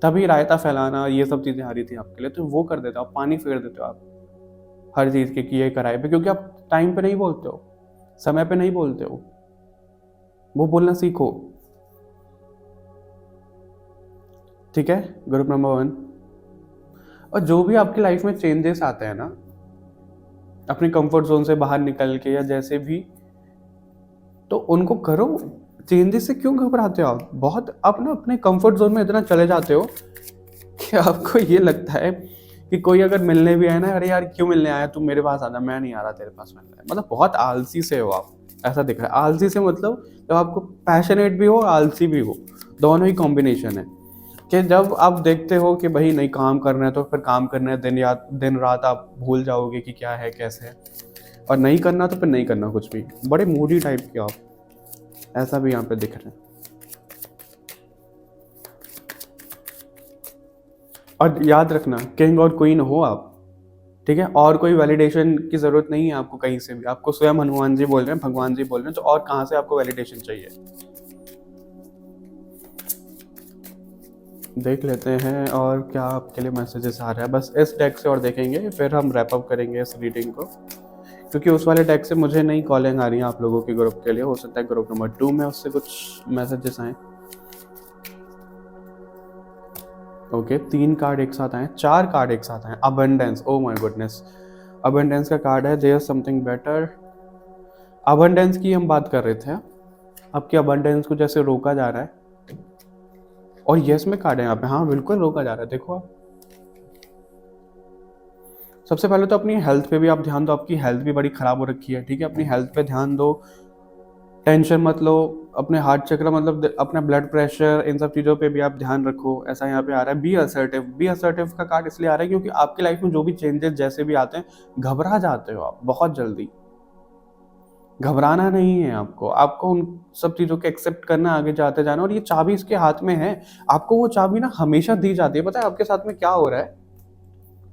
तभी रायता फैलाना, ये सब चीजें आ रही थी आपके लिए, तो वो कर देते हो आप, पानी फेर देते हो आप हर चीज के किए कराए पे, क्योंकि आप टाइम पे नहीं बोलते हो, समय पे नहीं बोलते हो। वो बोलना सीखो, ठीक है। Group number 1। और जो भी आपकी लाइफ में चेंजेस आते हैं ना, अपनी कंफर्ट जोन से बाहर निकल के या जैसे भी, तो उनको करो। चेंजेस से क्यों घबराते हो आप? बहुत आप ना अपने कंफर्ट जोन में इतना चले जाते हो कि आपको ये लगता है कि कोई अगर मिलने भी आए ना, अरे यार क्यों मिलने आया, तू मेरे पास आना, मैं नहीं आ रहा तेरे पास मिलने। मतलब बहुत आलसी से हो आप, ऐसा दिख रहा है। आलसी से मतलब जब आपको पैशनेट भी हो, आलसी भी हो, दोनों ही कॉम्बिनेशन है। कि जब आप देखते हो कि भाई नहीं काम करना है, तो फिर काम करना है, दिन रात आप भूल जाओगे कि क्या है कैसे है, और नहीं करना तो फिर नहीं करना कुछ भी। बड़े मूडी टाइप के आप, ऐसा भी यहाँ पे दिख रहे हैं। और याद रखना, किंग और क्वीन हो आप, ठीक है, और कोई वैलिडेशन की जरूरत नहीं है आपको कहीं से भी। आपको स्वयं हनुमान जी बोल रहे हैं, भगवान जी बोल रहे हैं, तो और कहाँ से आपको वैलिडेशन चाहिए। देख लेते हैं और क्या आपके लिए मैसेजेस आ रहे हैं, बस इस डेक से और देखेंगे, फिर हम रैप अप करेंगे इस रीडिंग को, क्योंकि उस वाले डेक से मुझे नहीं कॉलिंग आ रही है आप लोगों के ग्रुप के लिए। हो सकता है ग्रुप नंबर 2 में उससे कुछ मैसेजेस आए। ओके, 3 कार्ड एक साथ आए, 4 कार्ड एक साथ आए। Abundance, oh my goodness, abundance का कार्ड है, देयर समथिंग बेटर। अबंडेंस की हम बात कर रहे थे, आपकी अबंडेंस को जैसे रोका जा रहा है, और यस में कार्ड है यहाँ पे, हाँ बिल्कुल रोका जा रहा है। देखो आप, सबसे पहले तो अपनी हेल्थ पे भी आप ध्यान दो, आपकी हेल्थ भी बड़ी खराब हो रखी है, ठीक है, अपनी हेल्थ पे ध्यान दो, टेंशन मत लो, अपने हार्ट चक्र, मतलब अपना ब्लड प्रेशर, इन सब चीज़ों पे भी आप ध्यान रखो, ऐसा यहाँ पे आ रहा है। बी असर्टिव, बी असर्टिव का कार्ड इसलिए आ रहा है क्योंकि आपकी लाइफ में जो भी चेंजेस जैसे भी आते हैं, घबरा जाते हो आप बहुत जल्दी। घबराना नहीं है आपको, आपको उन सब चीज़ों को एक्सेप्ट करना, आगे जाते जाना, और ये चाबी इसके हाथ में है। आपको वो चाबी ना हमेशा दी जाती है। पता है आपके साथ में क्या हो रहा है,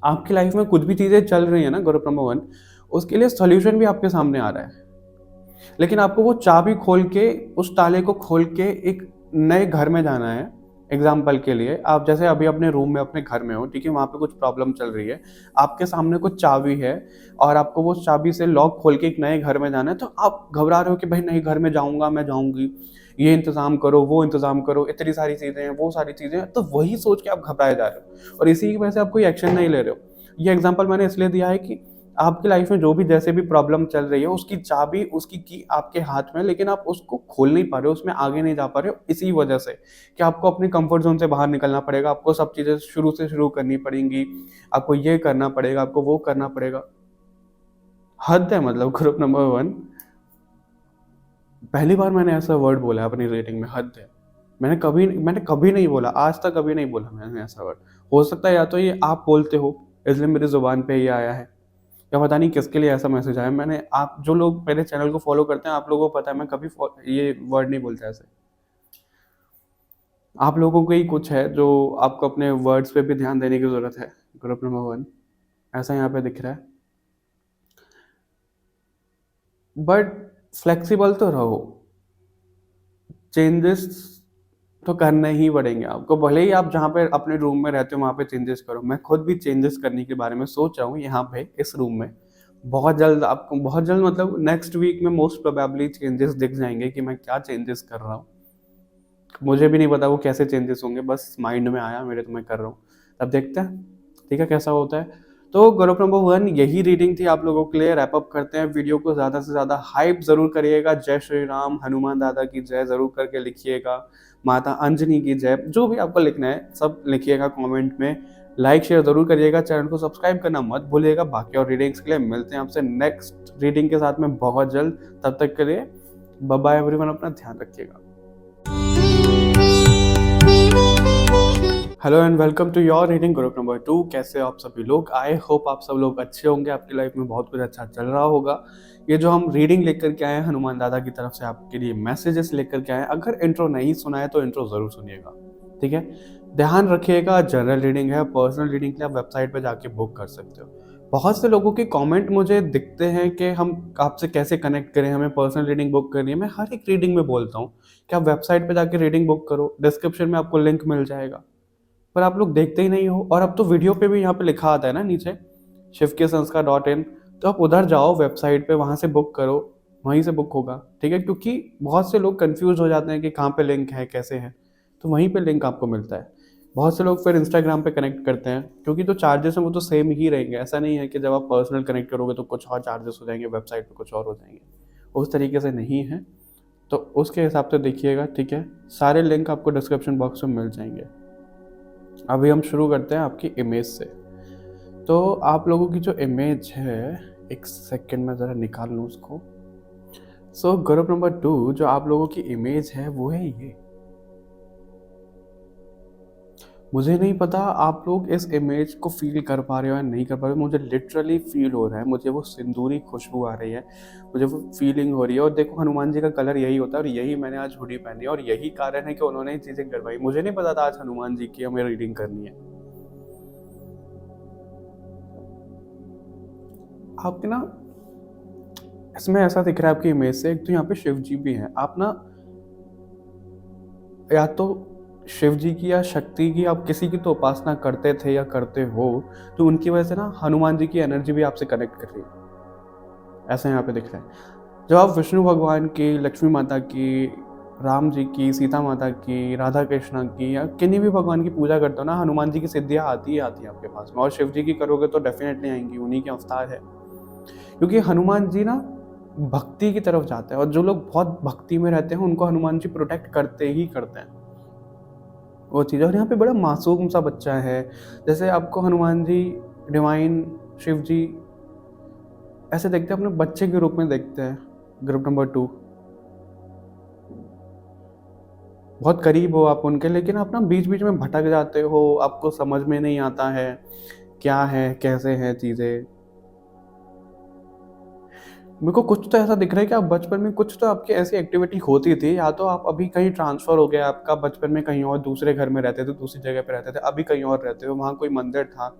आपकी लाइफ में कुछ भी चीज़ें चल रही है ना ग्रुप नंबर 1, उसके लिए सोल्यूशन भी आपके सामने आ रहा है, लेकिन आपको वो चाबी खोल के, उस ताले को खोल के एक नए घर में जाना है। एग्जाम्पल के लिए, आप जैसे अभी अपने रूम में अपने घर में हो, ठीक है, वहाँ पे कुछ प्रॉब्लम चल रही है, आपके सामने कुछ चाबी है, और आपको वो चाबी से लॉक खोल के एक नए घर में जाना है, तो आप घबरा रहे हो कि भाई नए घर में जाऊँगा, मैं जाऊँगी, ये इंतज़ाम करो, वो इंतज़ाम करो, इतनी सारी चीज़ें हैं, वो सारी चीज़ें हैं, तो वही सोच के आप घबराए जा रहे हो, और इसी की वजह से आप कोई एक्शन नहीं ले रहे हो। ये एग्जाम्पल मैंने इसलिए दिया है कि आपकी लाइफ में जो भी जैसे भी प्रॉब्लम चल रही है, उसकी चाबी, उसकी की आपके हाथ में, लेकिन आप उसको खोल नहीं पा रहे हो, उसमें आगे नहीं जा पा रहे हो, इसी वजह से कि आपको अपने कंफर्ट जोन से बाहर निकलना पड़ेगा, आपको सब चीज़ें शुरू से शुरू करनी पड़ेंगी, आपको ये करना पड़ेगा, आपको वो करना पड़ेगा। हद है, मतलब ग्रुप नंबर 1, पहली बार मैंने ऐसा वर्ड बोला है अपनी रेटिंग में, हद है। मैंने कभी नहीं बोला, आज तक कभी नहीं बोला मैंने ऐसा वर्ड। हो सकता है या तो ये आप बोलते हो, इसलिए मेरी ज़ुबान पे ये आया है, या पता नहीं किसके लिए ऐसा मैसेज आया। मैंने आप जो लोग मेरे चैनल को फ़ॉलो करते हैं, आप लोगों को पता है मैं कभी ये वर्ड नहीं बोलता ऐसे। आप लोगों को ही कुछ है जो आपको अपने वर्ड्स पे भी ध्यान देने की ज़रूरत है। ग्रुप नंबर 1 ऐसा यहाँ पे दिख रहा है। बट फ्लेक्सिबल तो रहो, चेंजेस तो करने ही पड़ेंगे आपको, भले ही आप जहाँ पे अपने रूम में रहते हो वहाँ पे चेंजेस करो। मैं खुद भी चेंजेस करने के बारे में सोच रहा हूँ यहाँ पे इस रूम में। बहुत जल्द आपको, बहुत जल्द मतलब नेक्स्ट वीक में मोस्ट प्रोबेबली चेंजेस दिख जाएंगे कि मैं क्या चेंजेस कर रहा हूँ। मुझे भी नहीं पता वो कैसे चेंजेस होंगे, बस माइंड में आया मेरे तो मैं कर रहा हूँ। अब देखते हैं ठीक है कैसा होता है। तो ग्रुप नंबर 1 यही रीडिंग थी आप लोगों के लिए। रैप अप करते हैं वीडियो को, ज़्यादा से ज़्यादा हाइप ज़रूर करिएगा। जय श्री राम, हनुमान दादा की जय ज़रूर करके लिखिएगा, माता अंजनी की जय, जो भी आपको लिखना है सब लिखिएगा कमेंट में। लाइक शेयर ज़रूर करिएगा, चैनल को सब्सक्राइब करना मत भूलिएगा। बाकी और रीडिंग्स के लिए मिलते हैं आपसे नेक्स्ट रीडिंग के साथ में बहुत जल्द। तब तक के लिए बाय बाय एवरीवन, अपना ध्यान रखिएगा। Hello and welcome to your reading group number 2। कैसे हो आप सभी लोग? आई होप आप सब लोग अच्छे होंगे, आपकी लाइफ में बहुत कुछ अच्छा चल रहा होगा। ये जो हम रीडिंग लेकर के आए हैं हनुमान दादा की तरफ से आपके लिए मैसेजेस लेकर के आए हैं। अगर इंट्रो नहीं सुना है तो इंट्रो ज़रूर सुनिएगा, ठीक है? ध्यान रखिएगा, जनरल रीडिंग है, पर्सनल रीडिंग के लिए आप वेबसाइट पर जाके बुक कर सकते हो। बहुत से लोगों के कमेंट मुझे दिखते हैं कि हम आपसे कैसे कनेक्ट करें, हमें पर्सनल रीडिंग बुक करनी है। मैं हर एक रीडिंग में बोलता हूँ कि आप वेबसाइट पे जाके रीडिंग बुक करो, डिस्क्रिप्शन में आपको लिंक मिल जाएगा, पर आप लोग देखते ही नहीं हो। और अब तो वीडियो पे भी यहाँ पे लिखा आता है ना नीचे, shivkesanskar.in, तो आप उधर जाओ वेबसाइट पे, वहाँ से बुक करो, वहीं से बुक होगा, ठीक है? क्योंकि बहुत से लोग कंफ्यूज हो जाते हैं कि कहाँ पे लिंक है, कैसे है, तो वहीं पे लिंक आपको मिलता है। बहुत से लोग फिर इंस्टाग्राम पे कनेक्ट करते हैं, क्योंकि जो चार्जेस हैं वो तो सेम ही रहेंगे। ऐसा नहीं है कि जब आप पर्सनल कनेक्ट करोगे तो कुछ और चार्जेस हो जाएंगे, वेबसाइट पे कुछ और हो जाएंगे, उस तरीके से नहीं है। तो उसके हिसाब से देखिएगा, ठीक है? सारे लिंक आपको डिस्क्रिप्शन बॉक्स में मिल जाएंगे। अभी हम शुरू करते हैं आपकी इमेज से। तो आप लोगों की जो इमेज है, एक सेकंड में ज़रा निकाल लूँ उसको। सो ग्रुप नंबर 2 जो आप लोगों की इमेज है वो है ये। मुझे नहीं पता आप लोग इस इमेज को फील कर पा रहे हो या नहीं कर पा रहे हो। मुझे लिटरली फील हो रहा है, मुझे वो सिंदूरी खुशबू आ रही है, मुझे वो फीलिंग हो रही है। और देखो हनुमान जी का कलर यही होता है, और यही मैंने आज हुडी पहनी है, और यही कारण है कि उन्होंने ये चीज़ें करवाई। मुझे नहीं पता था आज हनुमान जी की हमें रीडिंग करनी है। आपके ना इसमें ऐसा दिख रहा है आपकी इमेज से, एक तो यहाँ पे शिव जी भी हैं। आप ना या तो शिव जी की या शक्ति की, आप किसी की तो उपासना करते थे या करते हो, तो उनकी वजह से ना हनुमान जी की एनर्जी भी आपसे कनेक्ट कर रही है, ऐसा यहाँ पे दिख रहा है। जब आप विष्णु भगवान की, लक्ष्मी माता की, राम जी की, सीता माता की, राधा कृष्णा की, या किन्हीं भी भगवान की पूजा करते हो ना, हनुमान जी की सिद्धियाँ आती ही आती हैं आपके पास में। और शिव जी की करोगे तो डेफिनेटली आएंगी, उन्हीं के अवतार है। क्योंकि हनुमान जी ना भक्ति की तरफ जाते हैं, और जो लोग बहुत भक्ति में रहते हैं उनको हनुमान जी प्रोटेक्ट करते ही करते हैं, वो चीज़। और यहाँ पे बड़ा मासूम सा बच्चा है, जैसे आपको हनुमान जी, डिवाइन शिव जी ऐसे देखते हैं, अपने बच्चे के रूप में देखते हैं। ग्रुप नंबर 2 बहुत करीब हो आप उनके, लेकिन आप ना बीच बीच में भटक जाते हो, आपको समझ में नहीं आता है क्या है कैसे है चीज़ें। मेरे को कुछ तो ऐसा दिख रहा है कि आप बचपन में कुछ तो आपकी ऐसी एक्टिविटी होती थी, या तो आप अभी कहीं ट्रांसफ़र हो गया आपका, बचपन में कहीं और दूसरे घर में रहते थे, दूसरी जगह पे रहते थे, अभी कहीं और रहते हो, वहाँ कोई मंदिर था,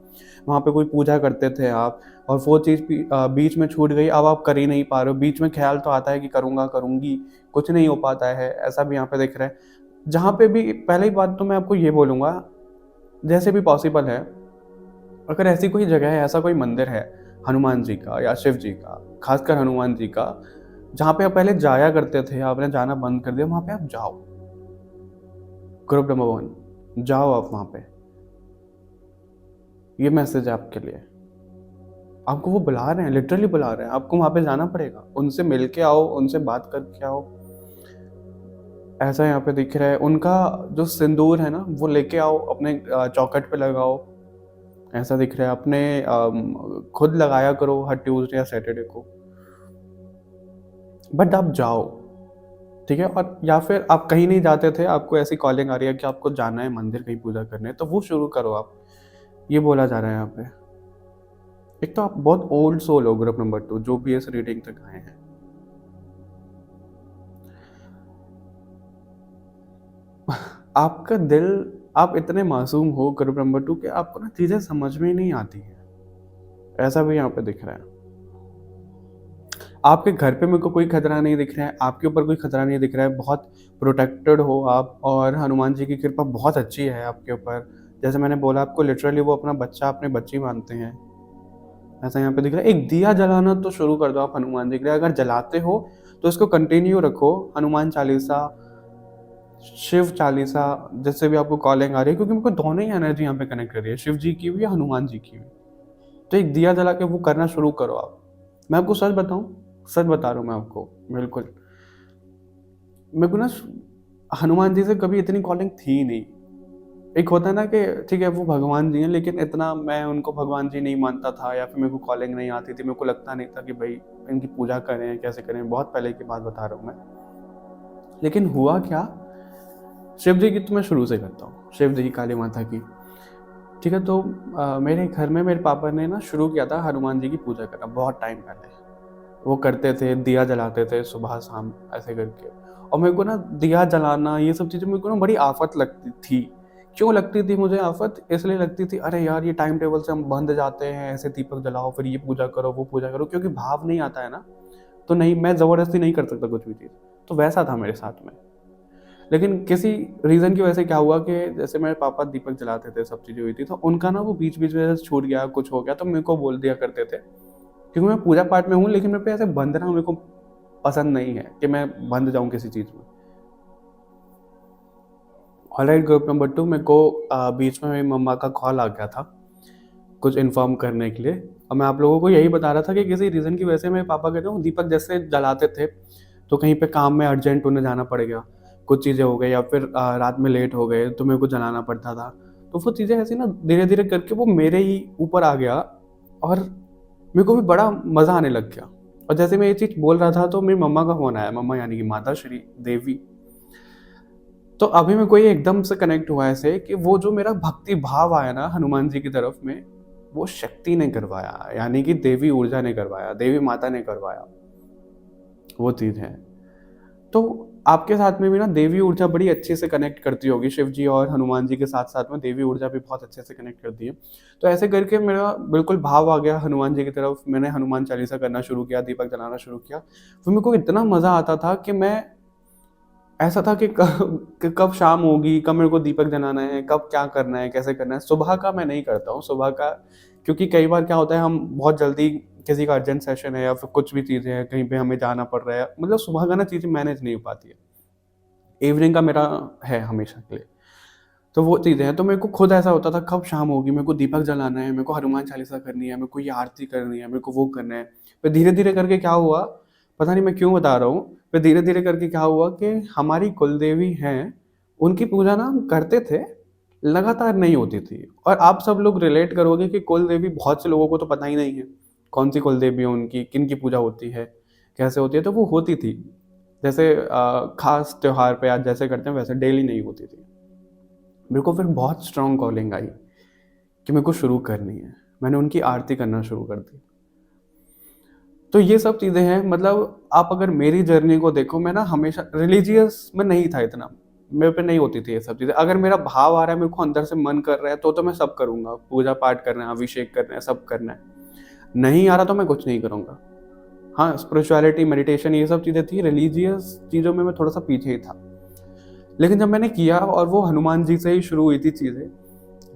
वहाँ पे कोई पूजा करते थे आप, और वो चीज़ भी बीच में छूट गई, अब आप कर ही नहीं पा रहे हो। बीच में ख़्याल तो आता है कि करूँगा, करूँगी, कुछ नहीं हो पाता है, ऐसा भी यहाँ पे दिख रहा है। जहाँ पे भी पहली बात तो मैं आपको ये बोलूँगा, जैसे भी पॉसिबल है, अगर ऐसी कोई जगह है, ऐसा कोई मंदिर है हनुमान जी का या शिव जी का, खासकर हनुमान जी का, जहाँ पे आप पहले जाया करते थे, आपने जाना बंद कर दिया, वहाँ पे आप जाओ। ग्रुप नंबर 1 जाओ आप वहाँ पे। ये मैसेज है आपके लिए। आपको वो बुला रहे हैं, लिटरली बुला रहे हैं, आपको वहाँ पे जाना पड़ेगा, उनसे मिल के आओ, उनसे बात करके आओ। ऐसा यहाँ पे दिख रहा है। उनका जो सिंदूर है ना वो लेके आओ, अपने चौखट पे लगाओ, ऐसा दिख रहा है। अपने खुद लगाया करो हर ट्यूसडे या सैटरडे को, बट आप जाओ। ठीक है? और या फिर आप कहीं नहीं जाते थे, आपको ऐसी कॉलिंग आ रही है कि आपको जाना है मंदिर कहीं पूजा करने, तो वो शुरू करो आप। ये बोला जा रहा है यहाँ पे। एक तो आप बहुत ओल्ड सोल हो ग्रुप नंबर 2 जो भी इस रीडिंग तक आए हैं। आपका दिल, आप इतने मासूम हो ग्रुप नंबर 2 कि आपको ना चीज़ें समझ में ही नहीं आती हैं। ऐसा भी यहाँ पे दिख रहा है। आपके घर पे मेरे को कोई खतरा नहीं दिख रहा है, आपके ऊपर कोई खतरा नहीं दिख रहा है, बहुत प्रोटेक्टेड हो आप और हनुमान जी की कृपा बहुत अच्छी है आपके ऊपर। जैसे मैंने बोला आपको लिटरली वो अपना बच्चा अपने बच्ची मानते हैं। ऐसा यहाँ पे दिख रहा है। एक दिया जलाना तो शुरू कर दो आप हनुमान जी के लिए, अगर जलाते हो तो इसको कंटिन्यू रखो। हनुमान चालीसा, शिव चालीसा, जिससे भी आपको कॉलिंग आ रही है, क्योंकि मेरे को दोनों ही एनर्जी यहाँ पे कनेक्ट कर रही है, शिव जी की भी हनुमान जी की भी। तो एक दिया जला के वो करना शुरू करो आप। मैं आपको सच बताऊं, सच बता रहा हूँ मैं आपको, बिल्कुल। मेरे को ना हनुमान जी से कभी इतनी कॉलिंग थी नहीं। एक होता है ना कि ठीक है वो भगवान जी हैं, लेकिन इतना मैं उनको भगवान जी नहीं मानता था, या फिर मेरे को कॉलिंग नहीं आती थी, मेरे को लगता नहीं था कि भाई इनकी पूजा करें कैसे करें, बहुत पहले की बात बता रहा हूँ मैं। लेकिन हुआ क्या, शिव जी की तो मैं शुरू से करता हूँ, शिव जी की, काली माता की। ठीक है, तो मेरे घर में मेरे पापा ने ना शुरू किया था हनुमान जी की पूजा करना बहुत टाइम पहले। वो करते थे, दिया जलाते थे सुबह शाम ऐसे करके। और मेरे को ना दिया जलाना ये सब चीज़ें मेरे को ना बड़ी आफत लगती थी। क्यों लगती थी मुझे आफत? इसलिए लगती थी, अरे यार ये टाइम टेबल से हम बंध जाते हैं, ऐसे दीपक जलाओ फिर ये पूजा करो वो पूजा करो, क्योंकि भाव नहीं आता है ना। तो नहीं, मैं ज़बरदस्ती नहीं कर सकता कुछ भी चीज़। तो वैसा था मेरे साथ में। लेकिन किसी रीज़न की वजह से क्या हुआ कि जैसे मेरे पापा दीपक जलाते थे, सब चीज़ें हुई थी, तो उनका ना वो बीच-बीच में छूट गया, कुछ हो गया, तो मेरे को बोल दिया करते थे। क्योंकि मैं पूजा पाठ में हूँ, लेकिन मेरे पे ऐसे बंधना मेरे को पसंद नहीं है कि मैं बंध जाऊँ किसी चीज़ में। ऑलराइट ग्रुप नंबर 2, मेरे को बीच में मेरी मम्मा का कॉल आ गया था, कुछ इन्फॉर्म करने के लिए। और मैं आप लोगों को यही बता रहा था कि किसी रीज़न की वजह से मेरे पापा कहते हैं दीपक जैसे जलाते थे, तो कहीं पे काम में अर्जेंट उन्हें जाना पड़ गया, कुछ चीज़ें हो गई, या फिर रात में लेट हो गए तो मेरे को जलाना पड़ता था। तो वो चीज़ें ऐसी ना धीरे-धीरे करके वो मेरे ही ऊपर आ गया, और मेरे को भी बड़ा मज़ा आने लग गया। और जैसे मैं ये चीज़ बोल रहा था तो मेरी मम्मा का फ़ोन आया, मम्मा यानी कि माता श्री देवी। तो अभी मेरे को ये एकदम से कनेक्ट हुआ ऐसे कि वो जो मेरा भक्ति भाव आया ना हनुमान जी की तरफ में, वो शक्ति ने करवाया, यानी कि देवी ऊर्जा ने करवाया, देवी माता ने करवाया, वो चीज़ है। तो आपके साथ में भी ना देवी ऊर्जा बड़ी अच्छे से कनेक्ट करती होगी, शिव जी और हनुमान जी के साथ-साथ में देवी ऊर्जा भी बहुत अच्छे से कनेक्ट करती है। तो ऐसे करके मेरा बिल्कुल भाव आ गया हनुमान जी की तरफ, मैंने हनुमान चालीसा करना शुरू किया, दीपक जलाना शुरू किया। फिर मेरे को इतना मज़ा आता था कि मैं ऐसा था कि कब शाम होगी, कब मेरे को दीपक जलाना है, कब क्या करना है, कैसे करना है। सुबह का मैं नहीं करता हूँ, सुबह का, क्योंकि कई बार क्या होता है हम बहुत जल्दी, किसी का अर्जेंट सेशन है या फिर कुछ भी चीज़ें हैं, कहीं पे हमें जाना पड़ रहा है, मतलब सुबह का ना चीज़ें मैनेज नहीं हो पाती है। इवनिंग का मेरा है हमेशा के लिए। तो वो चीज़ें हैं, तो मेरे को खुद ऐसा होता था कब शाम होगी, मेरे को दीपक जलाना है, मेरे को हनुमान चालीसा करनी है, मेरे को ये आरती करनी है, मेरे को वो करना है। फिर धीरे-धीरे करके क्या हुआ, पता नहीं मैं क्यों बता रहा हूँ, फिर धीरे-धीरे करके क्या हुआ कि हमारी कुलदेवी हैं, उनकी पूजा ना हम करते थे, लगातार नहीं होती थी। और आप सब लोग रिलेट करोगे कि कुलदेवी बहुत से लोगों को तो पता ही नहीं है, कौन-सी कुलदेवी है उनकी, किन की पूजा होती है, कैसे होती है, तो वो होती थी। जैसे खास त्योहार पे आज जैसे करते हैं वैसे डेली नहीं होती थी। मेरे को फिर बहुत स्ट्रॉन्ग कॉलिंग आई कि मेरे को शुरू करनी है। मैंने उनकी आरती करना शुरू कर दी। तो ये सब चीज़ें हैं, मतलब आप अगर मेरी जर्नी को देखो, मैं ना हमेशा रिलीजियस में नहीं था इतना, मेरे पे नहीं होती थी ये सब चीज़ें। अगर मेरा भाव आ रहा है, मेरे को अंदर से मन कर रहा है, तो मैं सब करूँगा। पूजा-पाठ करना है, अभिषेक करना है, सब करना है। नहीं आ रहा तो मैं कुछ नहीं करूँगा। हाँ, स्पिरिचुअलिटी, मेडिटेशन ये सब चीज़ें थी, रिलीजियस चीज़ों में मैं थोड़ा-सा पीछे ही था। लेकिन जब मैंने किया और वो हनुमान जी से ही शुरू हुई थी चीज़ें,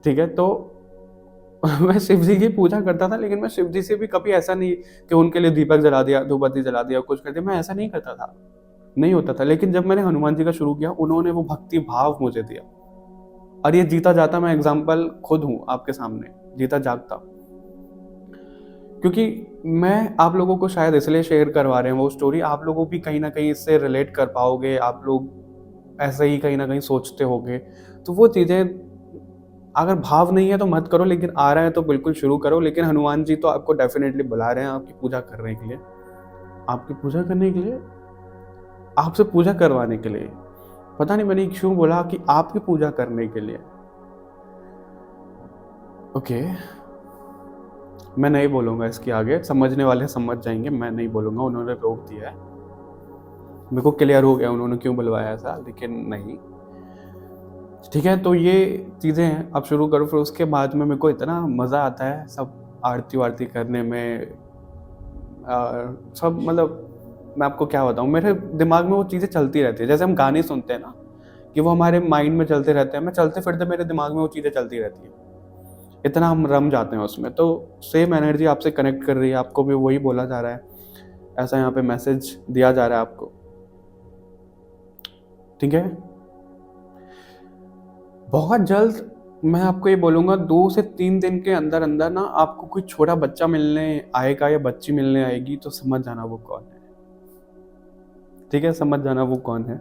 ठीक है? तो मैं शिव जी की पूजा करता था, लेकिन मैं शिव जी से भी कभी ऐसा नहीं कि उनके लिए दीपक जला दिया, धूप-बत्ती जला दिया, कुछ कर दिया, मैं ऐसा नहीं करता था, नहीं होता था। लेकिन जब मैंने हनुमान जी का शुरू किया, उन्होंने वो भक्ति भाव मुझे दिया, और ये जीता जाता मैं एग्ज़ाम्पल खुद हूँ आपके सामने, जीता जागता। क्योंकि मैं आप लोगों को शायद इसलिए शेयर करवा रहे हैं वो स्टोरी, आप लोगों भी कहीं न कहीं इससे रिलेट कर पाओगे, आप लोग ऐसे ही कहीं न कहीं सोचते होंगे। तो वो चीज़ें, अगर भाव नहीं है तो मत करो, लेकिन आ रहा है तो बिल्कुल शुरू करो। लेकिन हनुमान जी तो आपको डेफ़िनेटली बुला रहे हैं आपकी पूजा करने के लिए। आपकी पूजा करने के लिए आपसे पूजा करवाने के लिए। पता नहीं मैंने क्यों बोला कि आपकी पूजा करने के लिए। ओके, मैं नहीं बोलूँगा इसके आगे, समझने वाले समझ जाएंगे, मैं नहीं बोलूँगा, उन्होंने रोक दिया है। मेरे को क्लियर हो गया उन्होंने क्यों बुलवाया ऐसा, लेकिन नहीं। ठीक है, तो ये चीज़ें हैं, अब शुरू करो। फिर उसके बाद में मेरे को इतना मज़ा आता है सब आरती वारती करने में। सब मतलब मैं आपको क्या बताऊँ, मेरे दिमाग में वो चीज़ें चलती रहती है। जैसे हम गाने सुनते हैं ना, कि वो हमारे माइंड में चलते रहते हैं, मैं चलते फिरते मेरे दिमाग में वो चीज़ें चलती रहती हैं, इतना हम रम जाते हैं उसमें। तो सेम एनर्जी आपसे कनेक्ट कर रही है, आपको भी वही बोला जा रहा है, ऐसा यहाँ पे मैसेज दिया जा रहा है आपको। ठीक है, बहुत जल्द मैं आपको ये बोलूँगा 2 से 3 दिन के अंदर अंदर ना आपको कोई छोटा बच्चा मिलने आएगा या बच्ची मिलने आएगी, तो समझ जाना वो कौन है। ठीक है, समझ जाना वो कौन है।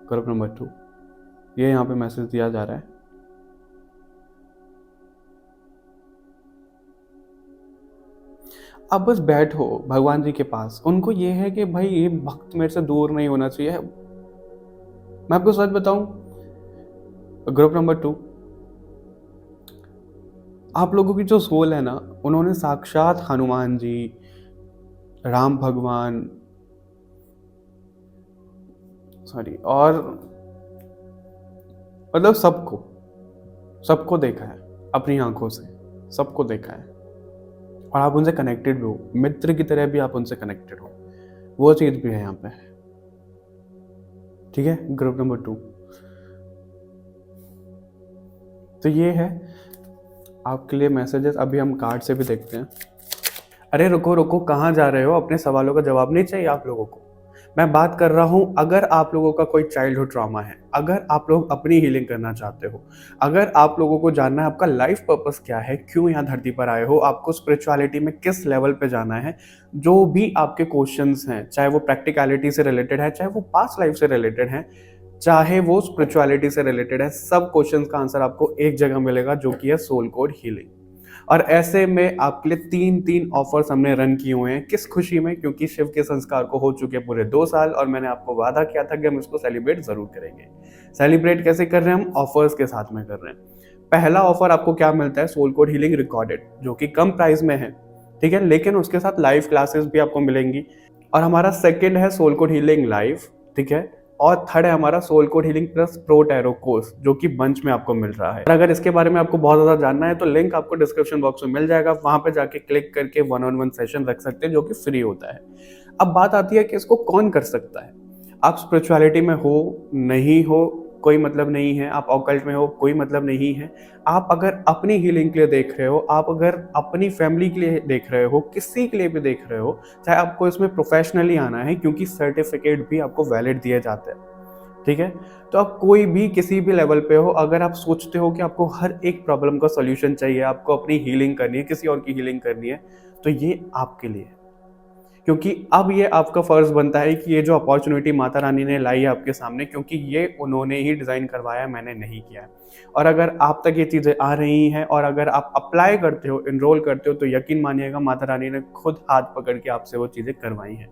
ग्रुप नंबर 2, ये यहाँ पे मैसेज दिया जा रहा है। आप बस बैठो भगवान जी के पास, उनको ये है कि भाई ये भक्त मेरे से दूर नहीं होना चाहिए। मैं आपको सच बताऊं, ग्रुप नंबर 2, आप लोगों की जो सोल है ना, उन्होंने साक्षात हनुमान जी, राम भगवान, सॉरी, और मतलब सबको सबको देखा है अपनी आंखों से, सबको देखा है, और आप उनसे कनेक्टेड भी हो, मित्र की तरह भी आप उनसे कनेक्टेड हो, वो चीज़ भी है यहाँ पे। ठीक है, ग्रुप नंबर 2, तो ये है आपके लिए मैसेजेस। अभी हम कार्ड से भी देखते हैं। अरे रुको रुको, कहाँ जा रहे हो? अपने सवालों का जवाब नहीं चाहिए आप लोगों को? मैं बात कर रहा हूँ, अगर आप लोगों का कोई चाइल्डहुड ट्रॉमा है, अगर आप लोग अपनी हीलिंग करना चाहते हो, अगर आप लोगों को जानना है आपका लाइफ पर्पस क्या है, क्यों यहाँ धरती पर आए हो, आपको स्पिरिचुअलिटी में किस लेवल पे जाना है, जो भी आपके क्वेश्चंस हैं, चाहे वो प्रैक्टिकलिटी से रिलेटेड है, चाहे वो पास्ट लाइफ से रिलेटेड है, चाहे वो स्पिरिचुअलिटी से रिलेटेड है, सब क्वेश्चंस का आंसर आपको एक जगह मिलेगा, जो कि है सोल कोड हीलिंग। और ऐसे में आपके लिए 3 ऑफर्स हमने रन किए हुए हैं। किस खुशी में? क्योंकि शिव के संस्कार को हो चुके पूरे 2 साल, और मैंने आपको वादा किया था कि हम इसको सेलिब्रेट जरूर करेंगे। सेलिब्रेट कैसे कर रहे हैं? हम ऑफर्स के साथ में कर रहे हैं। पहला ऑफर आपको क्या मिलता है? सोल कोड हीलिंग रिकॉर्डेड, जो कि कम प्राइस में है, ठीक है, लेकिन उसके साथ लाइव क्लासेस भी आपको मिलेंगी। और हमारा सेकेंड है सोल कोड हीलिंग लाइव, ठीक है, और थर्ड है हमारा soul code healing plus pro tarot course, जो कि बंच में आपको मिल रहा है। और अगर इसके बारे में आपको बहुत ज़्यादा जानना है तो लिंक आपको डिस्क्रिप्शन बॉक्स में मिल जाएगा, वहां पे जाके क्लिक करके 1-on-1 सेशन रख सकते हैं, जो कि फ्री होता है। अब बात आती है कि इसको कौन कर सकता है। आप स्पिरिचुअलिटी में हो, नहीं हो, कोई मतलब नहीं है। आप ऑकल्ट में हो, कोई मतलब नहीं है। आप अगर अपनी हीलिंग के लिए देख रहे हो, आप अगर अपनी फैमिली के लिए देख रहे हो, किसी के लिए भी देख रहे हो, चाहे आपको इसमें प्रोफेशनली आना है, क्योंकि सर्टिफिकेट भी आपको वैलिड दिए जाते हैं, ठीक है। तो आप कोई भी किसी भी लेवल पे हो, अगर आप सोचते हो कि आपको हर एक प्रॉब्लम का सॉल्यूशन चाहिए, आपको अपनी हीलिंग करनी है, किसी और की हीलिंग करनी है, तो ये आपके लिए है। क्योंकि अब ये आपका फर्ज बनता है कि ये जो अपॉर्चुनिटी माता रानी ने लाई है आपके सामने, क्योंकि ये उन्होंने ही डिज़ाइन करवाया, मैंने नहीं किया है। और अगर आप तक ये चीज़ें आ रही हैं और अगर आप अप्लाई करते हो, इनरोल करते हो, तो यकीन मानिएगा माता रानी ने खुद हाथ पकड़ के आपसे वो चीज़ें करवाई हैं।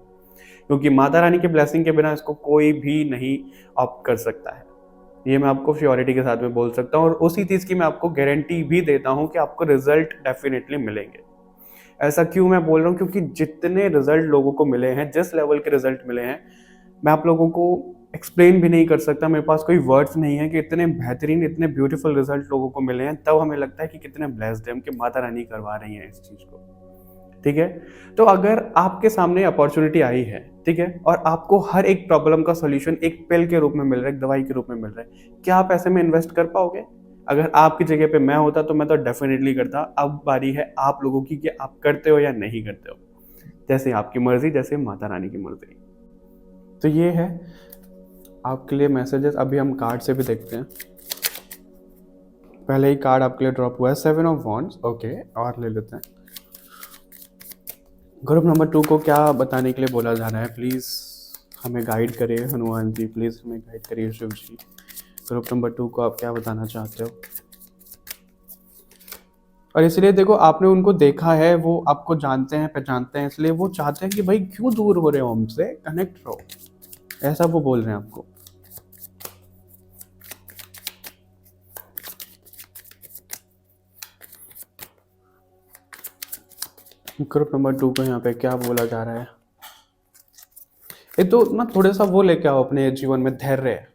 क्योंकि माता रानी के ब्लेसिंग के बिना इसको कोई भी नहीं ऑप्ट कर सकता है। ये मैं आपको श्योरिटी के साथ में बोल सकता हूँ, और उसी चीज़ की मैं आपको गारंटी भी देता हूँ कि आपको रिजल्ट डेफिनेटली मिलेंगे। ऐसा क्यों मैं बोल रहा हूँ? क्योंकि जितने रिजल्ट लोगों को मिले हैं, जिस लेवल के रिजल्ट मिले हैं, मैं आप लोगों को एक्सप्लेन भी नहीं कर सकता। मेरे पास कोई वर्ड्स नहीं है कि इतने बेहतरीन, इतने ब्यूटीफुल रिजल्ट लोगों को मिले हैं। तब हमें लगता है कि कितने ब्लेस्ड हैं हम कि माता रानी करवा रही हैं इस चीज़ को, ठीक है। तो अगर आपके सामने अपॉर्चुनिटी आई है, ठीक है, और आपको हर एक प्रॉब्लम का सॉल्यूशन एक पिल के रूप में मिल रहा है, एक दवाई के रूप में मिल रहा है, क्या आप ऐसे में इन्वेस्ट कर पाओगे? अगर आपकी जगह पे मैं होता तो मैं तो डेफिनेटली करता। अब बारी है आप लोगों की कि आप करते हो या नहीं करते हो, जैसे आपकी मर्जी, जैसे माता रानी की मर्जी। तो ये है आपके लिए मैसेजेस। अभी हम कार्ड से भी देखते हैं। पहले ही कार्ड आपके लिए ड्रॉप हुआ है 7 ऑफ वॉन्ड्स, ओके, और ले लेते हैं। ग्रुप नंबर 2 को क्या बताने के लिए बोला जा रहा है? प्लीज़ हमें गाइड करिए हनुमान जी, प्लीज़ हमें गाइड करिए शिव जी। ग्रुप नंबर 2 को आप क्या बताना चाहते हो? और इसलिए देखो, आपने उनको देखा है, वो आपको जानते हैं, पहचानते हैं, इसलिए वो चाहते हैं कि भाई क्यों दूर हो रहे हो हमसे, कनेक्ट रहो। ऐसा वो बोल रहे हैं आपको। ग्रुप नंबर 2 को यहाँ पे क्या बोला जा रहा है, ये तो ना थोड़ा सा वो लेके आओ अपने जीवन में, धैर्य।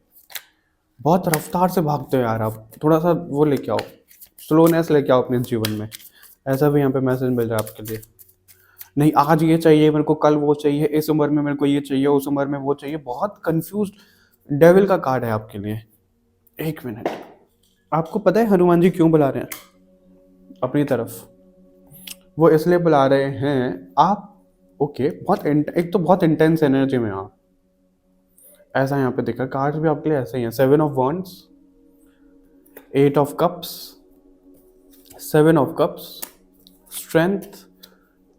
बहुत रफ्तार से भागते हो यार आप, थोड़ा सा वो लेके आओ, स्लोनेस लेके आओ अपने जीवन में। ऐसा भी यहाँ पे मैसेज मिल रहा है आपके लिए। नहीं आज ये चाहिए मेरे को, कल वो चाहिए, इस उम्र में मेरे को ये चाहिए, उस उम्र में वो चाहिए। बहुत कंफ्यूज्ड डेविल का कार्ड है आपके लिए। एक मिनट, आपको पता है हनुमान जी क्यों बुला रहे हैं अपनी तरफ? वो इसलिए बुला रहे हैं आप, ओके, एक तो बहुत इंटेंस एनर्जी में आप, ऐसा यहाँ पे देखा। कार्ड्स भी आपके लिए ऐसे ही हैं, 7 of wands, 8 of cups, 7 of cups, strength,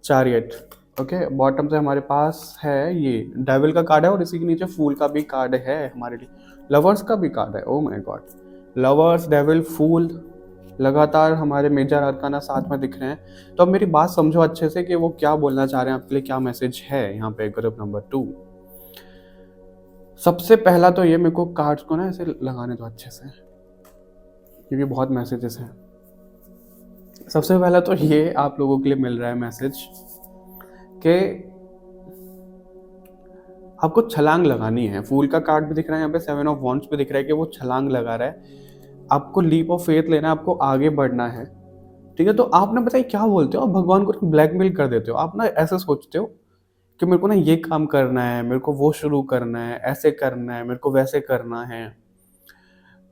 chariot. Okay, bottom से हमारे पास है ये डेविल का कार्ड है, और इसी के नीचे फूल का भी कार्ड है हमारे लिए, लवर्स का भी कार्ड है। Oh my god, lovers, devil, fool, लगातार हमारे मेजर अरकाना साथ में दिख रहे हैं। तो अब मेरी बात समझो अच्छे से कि वो क्या बोलना चाह रहे हैं आपके लिए, क्या मैसेज है यहाँ पे ग्रुप नंबर 2। सबसे पहला तो ये, मेरे को कार्ड्स को ना ऐसे लगाने दो अच्छे से, क्योंकि बहुत मैसेजेस हैं। सबसे पहला तो ये आप लोगों के लिए मिल रहा है मैसेज कि आपको छलांग लगानी है। फूल का कार्ड भी दिख रहा है यहाँ पे, 7 ऑफ वॉन्ड्स भी दिख रहा है कि वो छलांग लगा रहा है। आपको लीप ऑफ फेथ लेना है, आपको आगे बढ़ना है, ठीक है। तो आप ना बताइए क्या बोलते हो, आप भगवान को ब्लैकमेल कर देते हो। आप ना ऐसे सोचते हो कि मेरे को ना ये काम करना है, मेरे को वो शुरू करना है, ऐसे करना है, मेरे को वैसे करना है,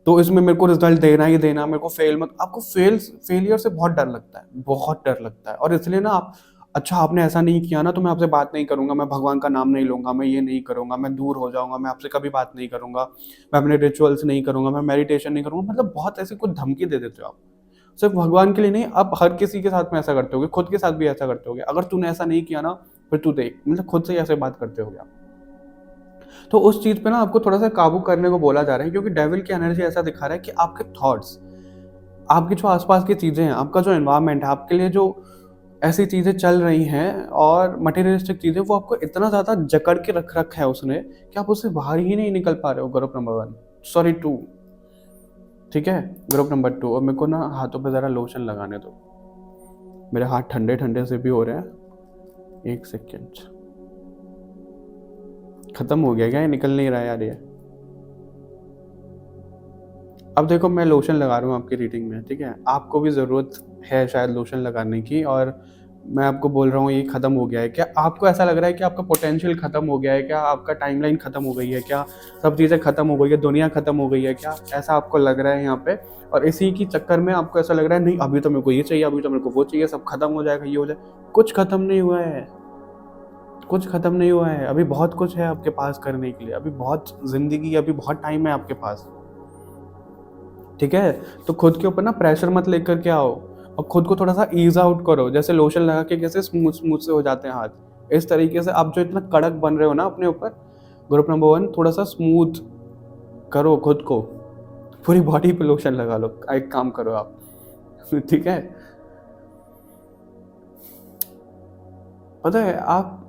तो इसमें मेरे को रिजल्ट देना ही देना, मेरे को फेल मत। आपको फेलियर से बहुत डर लगता है, बहुत डर लगता है। और इसलिए ना आप, अच्छा आपने ऐसा नहीं किया ना तो मैं आपसे बात नहीं करूंगा, मैं भगवान का नाम नहीं लूंगा, मैं ये नहीं करूंगा, मैं दूर हो जाऊंगा, मैं आपसे कभी बात नहीं करूंगा, मैं अपने रिचुअल्स नहीं करूंगा, मैं मेडिटेशन नहीं करूंगा। मतलब बहुत ऐसी कुछ धमकी दे देते हो आप, सिर्फ भगवान के लिए नहीं, आप हर किसी के साथ में ऐसा करते होगे, खुद के साथ भी ऐसा करते होगे। अगर तूने ऐसा नहीं किया ना फिर तू देख, मतलब खुद से ही ऐसे बात करते होगे आप। तो उस चीज पे ना आपको थोड़ा सा काबू करने को बोला जा रहा है, क्योंकि डेविल की एनर्जी ऐसा दिखा रहा है कि आपके थॉट्स, आपकी जो आसपास की चीजें हैं, आपका जो एनवायरनमेंट है, आपके लिए जो ऐसी चीजें चल रही हैं और मटेरियलिस्टिक चीजें, वो आपको इतना ज्यादा जकड़ के रख रखा है उसने कि आप उससे बाहर ही नहीं निकल पा रहे हो। ग्रुप नंबर 1, सॉरी 2, ठीक है, ग्रुप नंबर 2। और मेरे को ना हाथों पे जरा लोशन लगाने दो, मेरे हाथ ठंडे ठंडे से भी हो रहे हैं। एक सेकेंड, खत्म हो गया क्या, ये निकल नहीं रहा यार ये। अब देखो मैं लोशन लगा रहा हूँ आपकी रीडिंग में, ठीक है, आपको भी ज़रूरत है शायद लोशन लगाने की, और मैं आपको बोल रहा हूँ ये ख़त्म हो गया है क्या? आपको ऐसा लग रहा है कि आपका पोटेंशियल ख़त्म हो गया है क्या? आपका टाइमलाइन ख़त्म हो गई है क्या? सब चीज़ें ख़त्म हो गई है, दुनिया ख़त्म हो गई है क्या? ऐसा आपको लग रहा है यहाँ पे, और इसी की चक्कर में आपको ऐसा लग रहा है नहीं अभी तो मेरे को ये चाहिए, अभी तो मेरे को वो चाहिए, सब खत्म हो जाएगा, ये हो जाए। कुछ ख़त्म नहीं हुआ है, कुछ ख़त्म नहीं हुआ है। अभी बहुत कुछ है आपके पास करने के लिए, अभी बहुत ज़िंदगी, अभी बहुत टाइम है आपके पास, ठीक है। तो खुद के ऊपर ना प्रेशर मत लेकर के आओ, और खुद को थोड़ा सा ईज आउट करो। जैसे लोशन लगा के कैसे स्मूथ स्मूथ से हो जाते हैं हाथ, इस तरीके से आप जो इतना कड़क बन रहे हो ना अपने ऊपर, ग्रुप नंबर 1, थोड़ा सा स्मूथ करो खुद को, पूरी बॉडी पे लोशन लगा लो, एक काम करो आप ठीक है। पता है आप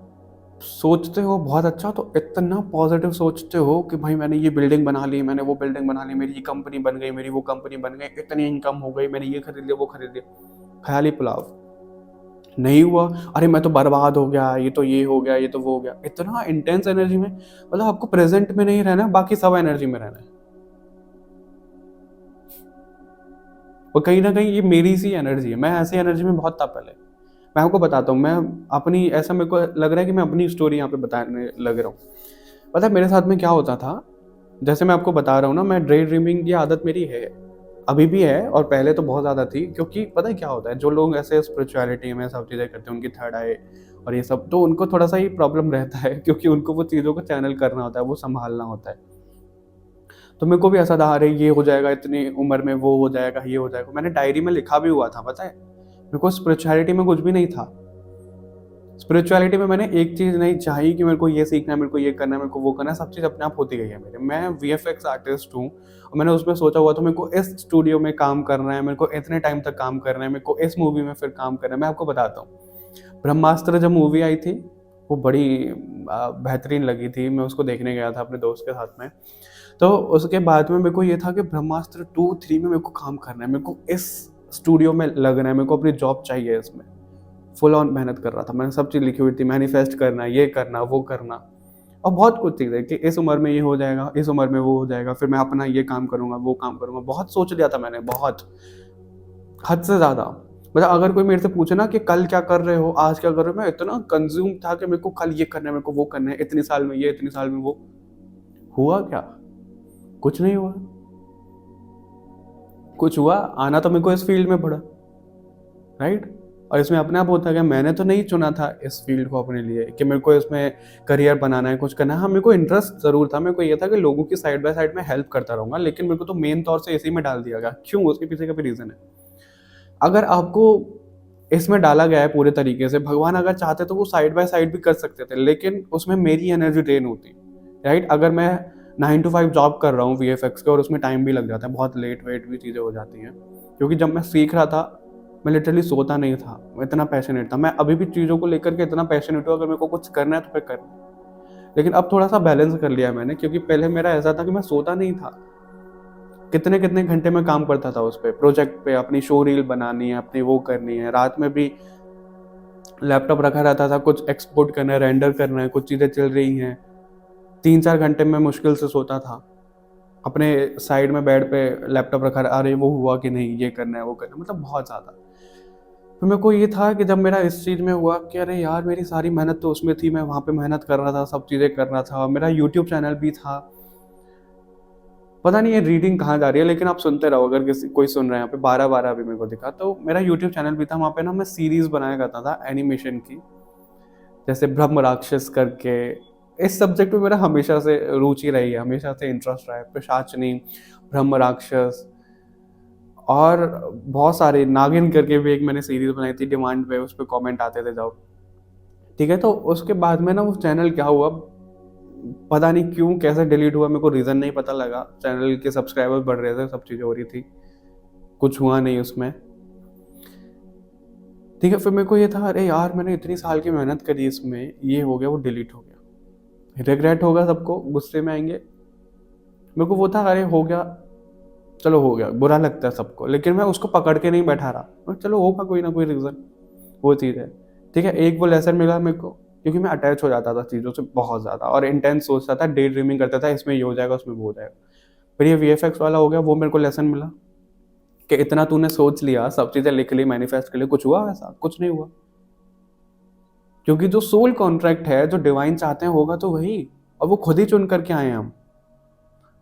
सोचते हो बहुत अच्छा, तो इतना पॉजिटिव सोचते हो कि भाई मैंने ये बिल्डिंग बना ली, मैंने वो बिल्डिंग बना ली, मेरी ये कंपनी बन गई, मेरी वो कंपनी बन गई, इतनी इनकम हो गई, मैंने ये खरीद लिया, वो खरीद लिया। ख्याली पुलाव नहीं हुआ, अरे मैं तो बर्बाद हो गया, ये तो ये हो गया, ये तो वो हो गया। इतना इंटेंस एनर्जी में, मतलब आपको प्रेजेंट में नहीं रहना, बाकी सब एनर्जी में रहना है। और कहीं ना कहीं ये मेरी सी एनर्जी है, मैं ऐसी एनर्जी में बहुत था पहले। मैं आपको बताता हूँ, मैं अपनी, ऐसा मेरे को लग रहा है कि मैं अपनी स्टोरी यहाँ पे बताने लग रहा हूँ। पता है मेरे साथ में क्या होता था, जैसे मैं आपको बता रहा हूँ ना, मैं डे ड्रीमिंग की आदत मेरी है, अभी भी है, और पहले तो बहुत ज़्यादा थी। क्योंकि पता है क्या होता है, जो लोग ऐसे स्पिरिचुअलिटी में सब चीज़ें करते हैं, उनकी थर्ड आई और ये सब, तो उनको थोड़ा सा ही प्रॉब्लम रहता है, क्योंकि उनको वो चीज़ों को चैनल करना होता है, वो संभालना होता है। तो मेरे को भी ऐसा था, अरे ये हो जाएगा इतनी उम्र में, वो हो जाएगा, ये हो जाएगा। मैंने डायरी में लिखा भी हुआ था, पता है मेरे को स्पिरिचुअलिटी में कुछ भी नहीं था। स्पिरिचुअलिटी में मैंने एक चीज़ नहीं चाही कि मेरे को ये सीखना है, मेरे को ये करना है, मेरे को वो करना है, सब चीज़ अपने आप होती गई है मेरे। मैं VFX आर्टिस्ट हूँ, और मैंने उसमें सोचा हुआ था मेरे को इस स्टूडियो में काम करना है, मेरे को इतने टाइम तक काम करना है, मेरे को इस मूवी में फिर काम करना है। मैं आपको बताता हूँ, ब्रह्मास्त्र जब मूवी आई थी, वो बड़ी बेहतरीन लगी थी। मैं उसको देखने गया था अपने दोस्त के साथ में। तो उसके बाद में मेरे को ये था कि ब्रह्मास्त्र 2-3 में मेरे को काम करना है, मेरे को इस स्टूडियो में लगना है, मेरे को अपनी जॉब चाहिए इसमें। फुल ऑन मेहनत कर रहा था, मैंने सब चीज़ लिखी हुई थी, मैनिफेस्ट करना, ये करना, वो करना, और बहुत कुछ चीज़ें कि इस उम्र में ये हो जाएगा, इस उम्र में वो हो जाएगा, फिर मैं अपना ये काम करूँगा, वो काम करूँगा। बहुत सोच लिया था मैंने, बहुत, हद से ज़्यादा। मतलब अगर कोई मेरे से पूछे ना कि कल क्या कर रहे हो, आज क्या कर रहे हो, मैं इतना कंज़्यूम था कि मेरे को कल ये करना है, मेरे को वो करना है, इतने साल में ये, इतने साल में वो। हुआ क्या? कुछ नहीं हुआ। कुछ हुआ, आना तो मेरे को इस फील्ड में पड़ा, राइट? और इसमें अपने आप होता है कि मैंने तो नहीं चुना था इस फील्ड को अपने लिए कि मेरे को इसमें करियर बनाना है, कुछ करना है। हाँ, मेरे को इंटरेस्ट ज़रूर था, मेरे को ये था कि लोगों की साइड बाय साइड में हेल्प करता रहूँगा, लेकिन मेरे को तो मेन तौर से इसी में डाल दिया गया। क्यों? उसके पीछे का भी रीज़न है। अगर आपको इसमें डाला गया है पूरे तरीके से, भगवान अगर चाहते तो वो साइड बाय साइड भी कर सकते थे, लेकिन उसमें मेरी एनर्जी ड्रेन होती, राइट? अगर मैं 9 to 5 जॉब कर रहा हूँ वीएफएक्स का और उसमें टाइम भी लग जाता है, बहुत लेट वेट भी चीज़ें हो जाती हैं, क्योंकि जब मैं सीख रहा था मैं लिटरली सोता नहीं था, मैं इतना पैशनेट था। मैं अभी भी चीज़ों को लेकर के इतना पैशनेट हूँ, अगर मेरे को कुछ करना है तो फिर करना है। लेकिन अब थोड़ा सा बैलेंस कर लिया मैंने, क्योंकि पहले मेरा ऐसा था कि मैं सोता नहीं था, कितने कितने घंटे में काम करता था उस पे, प्रोजेक्ट पे, अपनी शो रील बनानी है, अपनी वो करनी है, रात में भी लैपटॉप रखा रहता था, कुछ एक्सपोर्ट करना है, रेंडर करना है, कुछ चीज़ें चल रही हैं, 3-4 घंटे में मुश्किल से सोता था। अपने साइड में बेड पे लैपटॉप रखा, अरे वो हुआ कि नहीं, ये करना है, वो करना है, मतलब बहुत ज़्यादा। फिर मेरे को ये था कि जब मेरा इस चीज़ में हुआ कि अरे यार, मेरी सारी मेहनत तो उसमें थी, मैं वहाँ पे मेहनत कर रहा था, सब चीज़ें कर रहा था, मेरा यूट्यूब चैनल भी था। पता नहीं ये रीडिंग कहाँ जा रही है, लेकिन आप सुनते रहो, अगर किसी कोई सुन रहा है यहाँ पे, 12-12 अभी मेरे को दिखा। तो मेरा यूट्यूब चैनल भी था, वहाँ पे ना मैं सीरीज़ बनाया करता था एनिमेशन की, जैसे ब्रह्म राक्षस करके। इस सब्जेक्ट में मेरा हमेशा से रुचि रही है, हमेशा से इंटरेस्ट रहा है। पिशाचनी, ब्रह्म राक्षस, और बहुत सारे, नागिन करके भी एक मैंने सीरीज़ बनाई थी डिमांड पे, उस पे कमेंट आते थे जब, ठीक है? तो उसके बाद में ना वो चैनल क्या हुआ, पता नहीं क्यों, कैसे डिलीट हुआ, मेरे को रीज़न नहीं पता लगा। चैनल के सब्सक्राइबर्स बढ़ रहे थे, सब चीज़ें हो रही थी, कुछ हुआ नहीं उसमें, ठीक है? फिर मेरे को ये था, अरे यार, मैंने इतनी साल की मेहनत करी इसमें, ये हो गया, वो डिलीट हो गया। रिग्रेट होगा, सबको गुस्से में आएंगे। मेरे को वो था, अरे हो गया, चलो हो गया, बुरा लगता है सबको, लेकिन मैं उसको पकड़ के नहीं बैठा रहा, मैं चलो होगा कोई ना कोई रीज़न, वो चीज़ है, ठीक है? एक वो लेसन मिला मेरे को, क्योंकि मैं अटैच हो जाता था चीज़ों से बहुत ज़्यादा, और इंटेंस सोचता था, डे ड्रीमिंग करता था, इसमें ये हो जाएगा, उसमें वो हो जाएगा। फिर ये वीएफएक्स वाला हो गया, वो मेरे को लेसन मिला कि इतना तूने सोच लिया, सब चीज़ें लिख ली, मैनिफेस्ट कर ली, कुछ हुआ वैसा? कुछ नहीं हुआ। क्योंकि जो सोल कॉन्ट्रैक्ट है, जो डिवाइन चाहते हैं होगा तो वही, और वो खुद ही चुन करके आए हैं हम,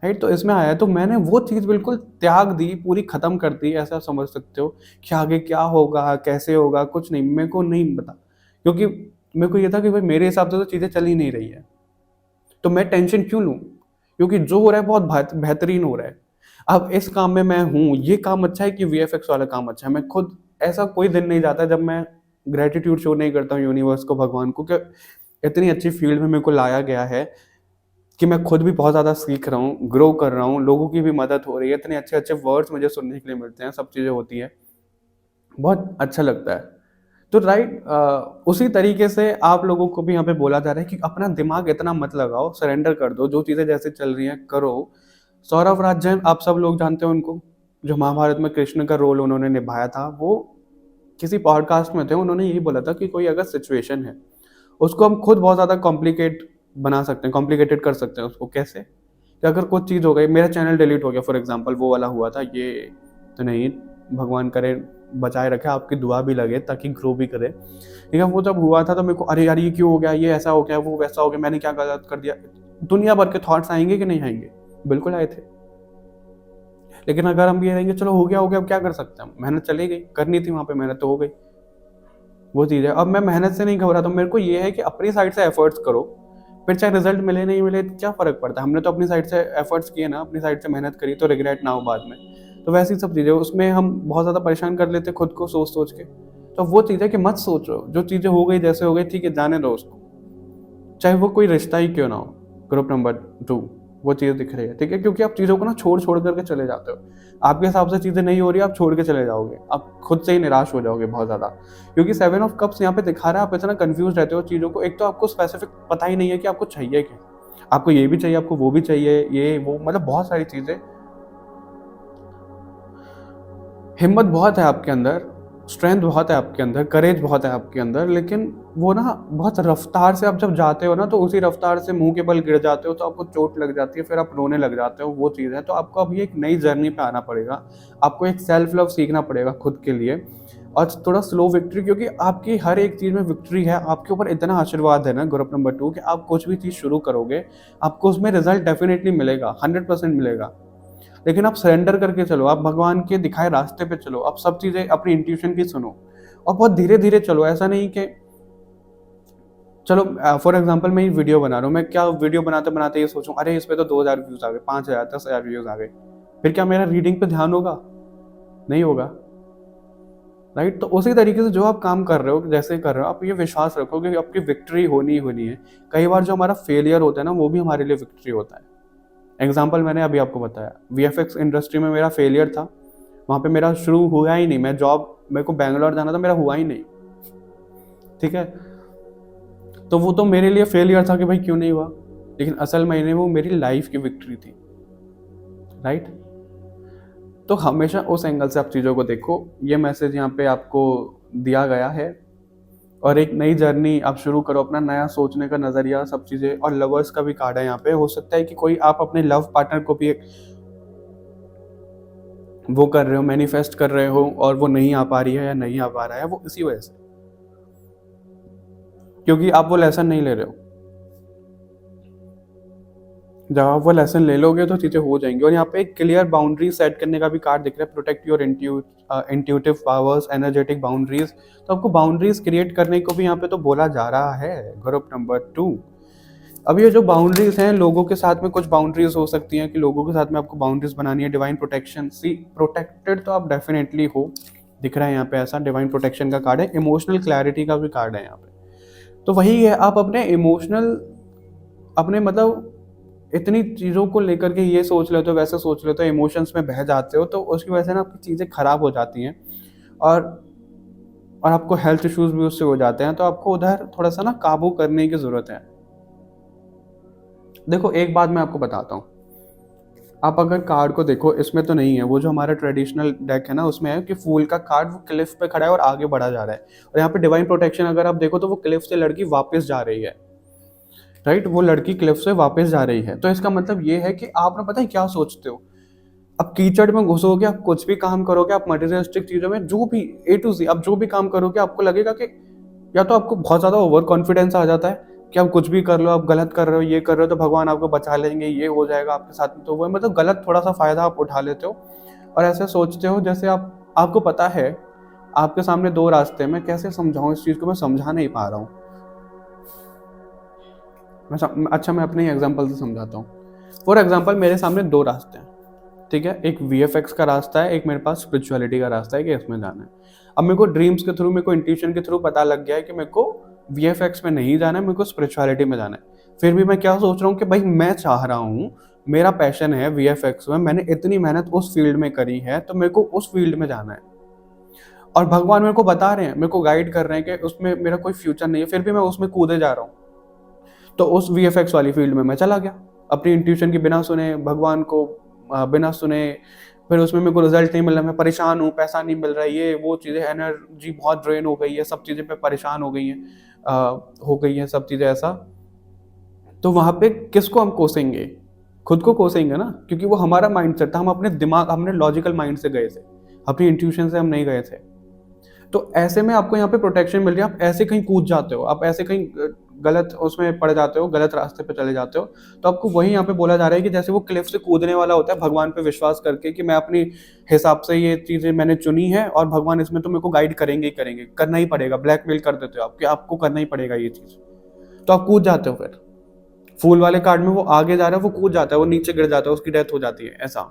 राइट? तो इसमें आया, तो मैंने वो चीज़ बिल्कुल त्याग दी, पूरी ख़त्म कर दी, ऐसा समझ सकते हो कि आगे क्या होगा, कैसे होगा, कुछ नहीं, मेरे को नहीं पता। क्योंकि मेरे को ये था कि भाई मेरे हिसाब से तो चीज़ें चल ही नहीं रही है, तो मैं टेंशन क्यों लूँ? क्योंकि जो हो रहा है बहुत बेहतरीन हो रहा है। अब इस काम में मैं हूँ, ये काम अच्छा है कि वीएफएक्स वाला काम अच्छा है, मैं खुद, ऐसा कोई दिन नहीं जाता जब मैं ग्रैटिट्यूड शो नहीं करता हूँ यूनिवर्स को, भगवान को, कि इतनी अच्छी फील्ड में मेरे को लाया गया है, कि मैं खुद भी बहुत ज़्यादा सीख रहा हूँ, ग्रो कर रहा हूँ, लोगों की भी मदद हो रही है, इतने अच्छे-अच्छे वर्ड्स मुझे सुनने के लिए मिलते हैं, सब चीज़ें होती हैं, बहुत अच्छा लगता है। तो राइट, उसी तरीके से आप लोगों को भी यहाँ पे बोला जा रहा है कि अपना दिमाग इतना मत लगाओ, सरेंडर कर दो, जो चीज़ें जैसे चल रही हैं करो। सौरभ राज जैन, आप सब लोग जानते हो उनको, जो महाभारत में कृष्ण का रोल उन्होंने निभाया था, वो किसी पॉडकास्ट में थे, उन्होंने यही बोला था कि कोई अगर सिचुएशन है, उसको हम खुद बहुत ज़्यादा कॉम्प्लिकेट बना सकते हैं, कॉम्प्लिकेटेड कर सकते हैं उसको। कैसे? कि अगर कुछ चीज़ हो गई, मेरा चैनल डिलीट हो गया फॉर एग्जांपल, वो वाला हुआ था, ये तो नहीं, भगवान करे बचाए रखे, आपकी दुआ भी लगे ताकि ग्रो भी करे, ठीक है? वो जब हुआ था तो मेरे को, अरे यार, ये क्यों हो गया, ये ऐसा हो गया, वो वैसा हो गया, मैंने क्या गलत कर दिया, दुनिया भर के थॉट्स आएंगे कि नहीं आएंगे? बिल्कुल आए थे। लेकिन अगर हम ये रहेंगे, चलो हो गया, अब क्या कर सकते हैं हम, मेहनत चली गई, करनी थी वहाँ पे, मेहनत तो हो गई, वो चीज़ है। अब मैं मेहनत से नहीं घबराता हूँ, मेरे को ये है कि अपनी साइड से एफर्ट्स करो, फिर चाहे रिजल्ट मिले नहीं मिले, क्या फ़र्क पड़ता है? हमने तो अपनी साइड से एफर्ट्स किए ना, अपनी साइड से मेहनत करी, तो रिग्रेट ना हो बाद में। तो वैसी सब चीज़ें, उसमें हम बहुत ज़्यादा परेशान कर लेते खुद को सोच-सोच के। तो वो चीज़ है कि मत सोचो, जो चीज़ें हो गई, जैसे हो गई, ठीक है, जाने दो उसको। चाहे वो कोई रिश्ता ही क्यों ना हो। ग्रुप नंबर 2, वो चीज़ दिख रही है, ठीक है, क्योंकि आप चीज़ों को ना छोड़ छोड़ करके चले जाते हो। आपके हिसाब से चीज़ें नहीं हो रही, आप छोड़ के चले जाओगे, आप खुद से ही निराश हो जाओगे बहुत ज़्यादा, क्योंकि 7 ऑफ कप्स यहाँ पे दिखा रहा है, आप इतना कंफ्यूज रहते हो चीज़ों को। एक तो आपको स्पेसिफिक पता ही नहीं है कि आपको चाहिए क्या, आपको ये भी चाहिए, आपको वो भी चाहिए, ये वो, मतलब बहुत सारी चीज़ें। हिम्मत बहुत है आपके अंदर, स्ट्रेंथ बहुत है आपके अंदर, करेज बहुत है आपके अंदर, लेकिन वो ना बहुत रफ्तार से आप जब जाते हो ना, तो उसी रफ्तार से मुंह के बल गिर जाते हो, तो आपको चोट लग जाती है, फिर आप रोने लग जाते हो, वो चीज़ है। तो आपको अभी एक नई जर्नी पे आना पड़ेगा, आपको एक सेल्फ लव सीखना पड़ेगा खुद के लिए, और थोड़ा स्लो विक्ट्री, क्योंकि आपकी हर एक चीज़ में विक्ट्री है, आपके ऊपर इतना आशीर्वाद है ना ग्रुप नंबर 2, कि आप कुछ भी चीज़ शुरू करोगे, आपको उसमें रिजल्ट डेफिनेटली मिलेगा, 100% मिलेगा। लेकिन आप सरेंडर करके चलो, आप भगवान के दिखाए रास्ते पे चलो, आप सब चीज़ें अपनी इंट्यूशन की सुनो, और बहुत धीरे-धीरे चलो। ऐसा नहीं कि चलो फॉर एग्ज़ाम्पल मैं ये वीडियो बना रहा हूँ, मैं क्या वीडियो बनाते-बनाते ये सोचूँ, अरे इस पे तो 2000 व्यूज़ आ गए, 5000, 10,000 व्यूज़ आ गए। फिर क्या मेरा रीडिंग पे ध्यान होगा? नहीं होगा, राइट? तो उसी तरीके से जो आप काम कर रहे हो, जैसे कर रहे हो, आप ये विश्वास रखो कि आपकी विक्ट्री होनी ही होनी है। कई बार जो हमारा फेलियर होता है ना, वो भी हमारे लिए विक्ट्री होता है। एग्ज़ाम्पल मैंने अभी आपको बताया, वीएफएक्स इंडस्ट्री में मेरा फेलियर था, वहाँ पे मेरा शुरू हुआ ही नहीं, मैं जॉब, मेरे को बैंगलोर जाना था, मेरा हुआ ही नहीं, ठीक है? तो वो तो मेरे लिए फेलियर था कि भाई क्यों नहीं हुआ, लेकिन असल में वो मेरी लाइफ की विक्ट्री थी, राइट? तो हमेशा उस एंगल से आप चीज़ों को देखो। ये मैसेज यहाँ पे आपको दिया गया है, और एक नई जर्नी आप शुरू करो, अपना नया सोचने का नज़रिया, सब चीज़ें। और लवर्स का भी कार्ड है यहाँ पे, हो सकता है कि कोई आप अपने लव पार्टनर को भी एक वो कर रहे हो, मैनिफेस्ट कर रहे हो, और वो नहीं आ पा रही है या नहीं आ पा रहा है, वो इसी वजह से, क्योंकि आप वो लेसन नहीं ले रहे हो। जब आप वो लेसन ले लोगे तो चीज़ें हो जाएंगी। और यहाँ पे एक क्लियर बाउंड्री सेट करने का भी कार्ड दिख रहा है, protect your intuitive powers, energetic boundaries. तो आपको बाउंड्रीज क्रिएट करने को भी यहाँ पे तो बोला जा रहा है, ग्रुप नंबर 2। अब ये जो बाउंड्रीज हैं, लोगों के साथ में कुछ बाउंड्रीज हो सकती हैं कि लोगों के साथ में आपको बाउंड्रीज बनानी है। डिवाइन प्रोटेक्शन, सी प्रोटेक्टेड तो आप डेफिनेटली हो, दिख रहा है यहाँ पे ऐसा, डिवाइन प्रोटेक्शन का कार्ड है। इमोशनल क्लैरिटी का भी कार्ड है यहाँ पे। तो वही है, आप अपने इमोशनल, अपने मतलब इतनी चीज़ों को लेकर के ये सोच लेते हो, वैसे सोच लेते हो, इमोशंस में बह जाते हो, तो उसकी वजह से ना आपकी चीज़ें खराब हो जाती हैं, और और आपको हेल्थ इश्यूज भी उससे हो जाते हैं। तो आपको उधर थोड़ा सा ना काबू करने की ज़रूरत है। देखो एक बात मैं आपको बताता हूँ, आप अगर कार्ड को देखो, इसमें तो नहीं है, वो जो हमारा ट्रेडिशनल डेक है ना, उसमें है कि फूल का कार्ड वो क्लिफ पे खड़ा है और आगे बढ़ा जा रहा है। और यहाँ पे डिवाइन प्रोटेक्शन अगर आप देखो तो वो क्लिफ से लड़की वापस जा रही है, राइट? वो लड़की क्लिफ से वापस जा रही है। तो इसका मतलब ये है कि आप ना, पता है क्या सोचते हो, आप कीचड़ में घुसोगे, आप कुछ भी काम करोगे, आप मटेरियलिस्टिक चीज़ों में जो भी ए टू ज़ेड आप जो भी काम करोगे, आपको लगेगा कि या तो आपको बहुत ज़्यादा ओवर कॉन्फिडेंस आ जाता है कि आप कुछ भी कर लो, आप गलत कर रहे हो, ये कर रहे हो तो भगवान आपको बचा लेंगे, ये हो जाएगा आपके साथ में। तो वो मतलब गलत थोड़ा सा फ़ायदा आप उठा लेते हो, और ऐसे सोचते हो जैसे आपको पता है आपके सामने दो रास्ते हैं। मैं कैसे समझाऊँ इस चीज़ को, मैं समझा नहीं पा रहा हूँ। अच्छा, मैं अपने एग्जाम्पल से समझाता हूँ। फॉर एग्जाम्पल मेरे सामने दो रास्ते हैं, ठीक है? एक वीएफएक्स का रास्ता है, एक मेरे पास स्पिरिचुअलिटी का रास्ता है कि इसमें जाना है। अब मेरे को ड्रीम्स के थ्रू, मेरे को इंट्यूशन के थ्रू पता लग गया है कि मेरे को वीएफएक्स में नहीं जाना है, मेरे को स्पिरिचुअलिटी में जाना है। फिर भी मैं क्या सोच रहा हूँ कि भाई मैं चाह रहा हूँ, मेरा पैशन है वीएफएक्स में, मैंने इतनी मेहनत उस फील्ड में करी है, तो मेरे को उस फील्ड में जाना है। और भगवान मेरे को बता रहे हैं, मेरे को गाइड कर रहे हैं कि उसमें मेरा कोई फ्यूचर नहीं है, फिर भी मैं उसमें कूदे जा रहा हूँ। तो उस वीएफएक्स वाली फील्ड में मैं चला गया, अपनी इंट्यूशन की बिना सुने, भगवान को बिना सुने। फिर उसमें मेरे को रिजल्ट नहीं मिल रहा, मैं परेशान हूँ, पैसा नहीं मिल रहा है, ये वो चीज़ें, एनर्जी बहुत ड्रेन हो गई है, सब चीज़ें पे परेशान हो गई हैं सब चीज़ें ऐसा। तो वहाँ पे किसको हम कोसेंगे? खुद को कोसेंगे ना, क्योंकि वो हमारा माइंडसेट था, हम अपने दिमाग, हमने लॉजिकल माइंड से गए थे, अपनी इंट्यूशन से हम नहीं गए थे। तो ऐसे में आपको यहाँ पे प्रोटेक्शन मिल रही है, आप ऐसे कहीं कूद जाते हो, आप ऐसे कहीं गलत उसमें पड़ जाते हो, गलत रास्ते पे चले जाते हो। तो आपको वही यहाँ पे बोला जा रहा है कि जैसे वो क्लिफ से कूदने वाला होता है, भगवान पे विश्वास करके कि मैं अपनी हिसाब से ये चीज़ें मैंने चुनी है, और भगवान इसमें तो मेरे को गाइड करेंगे ही करेंगे, करना ही पड़ेगा, ब्लैकमेल कर देते हो आप कि आपको करना ही पड़ेगा ये चीज़। तो आप कूद जाते हो। फिर फूल वाले कार्ड में वो आगे जा रहा है, वो कूद जाता है, वो नीचे गिर जाता है, उसकी डेथ हो जाती है, ऐसा,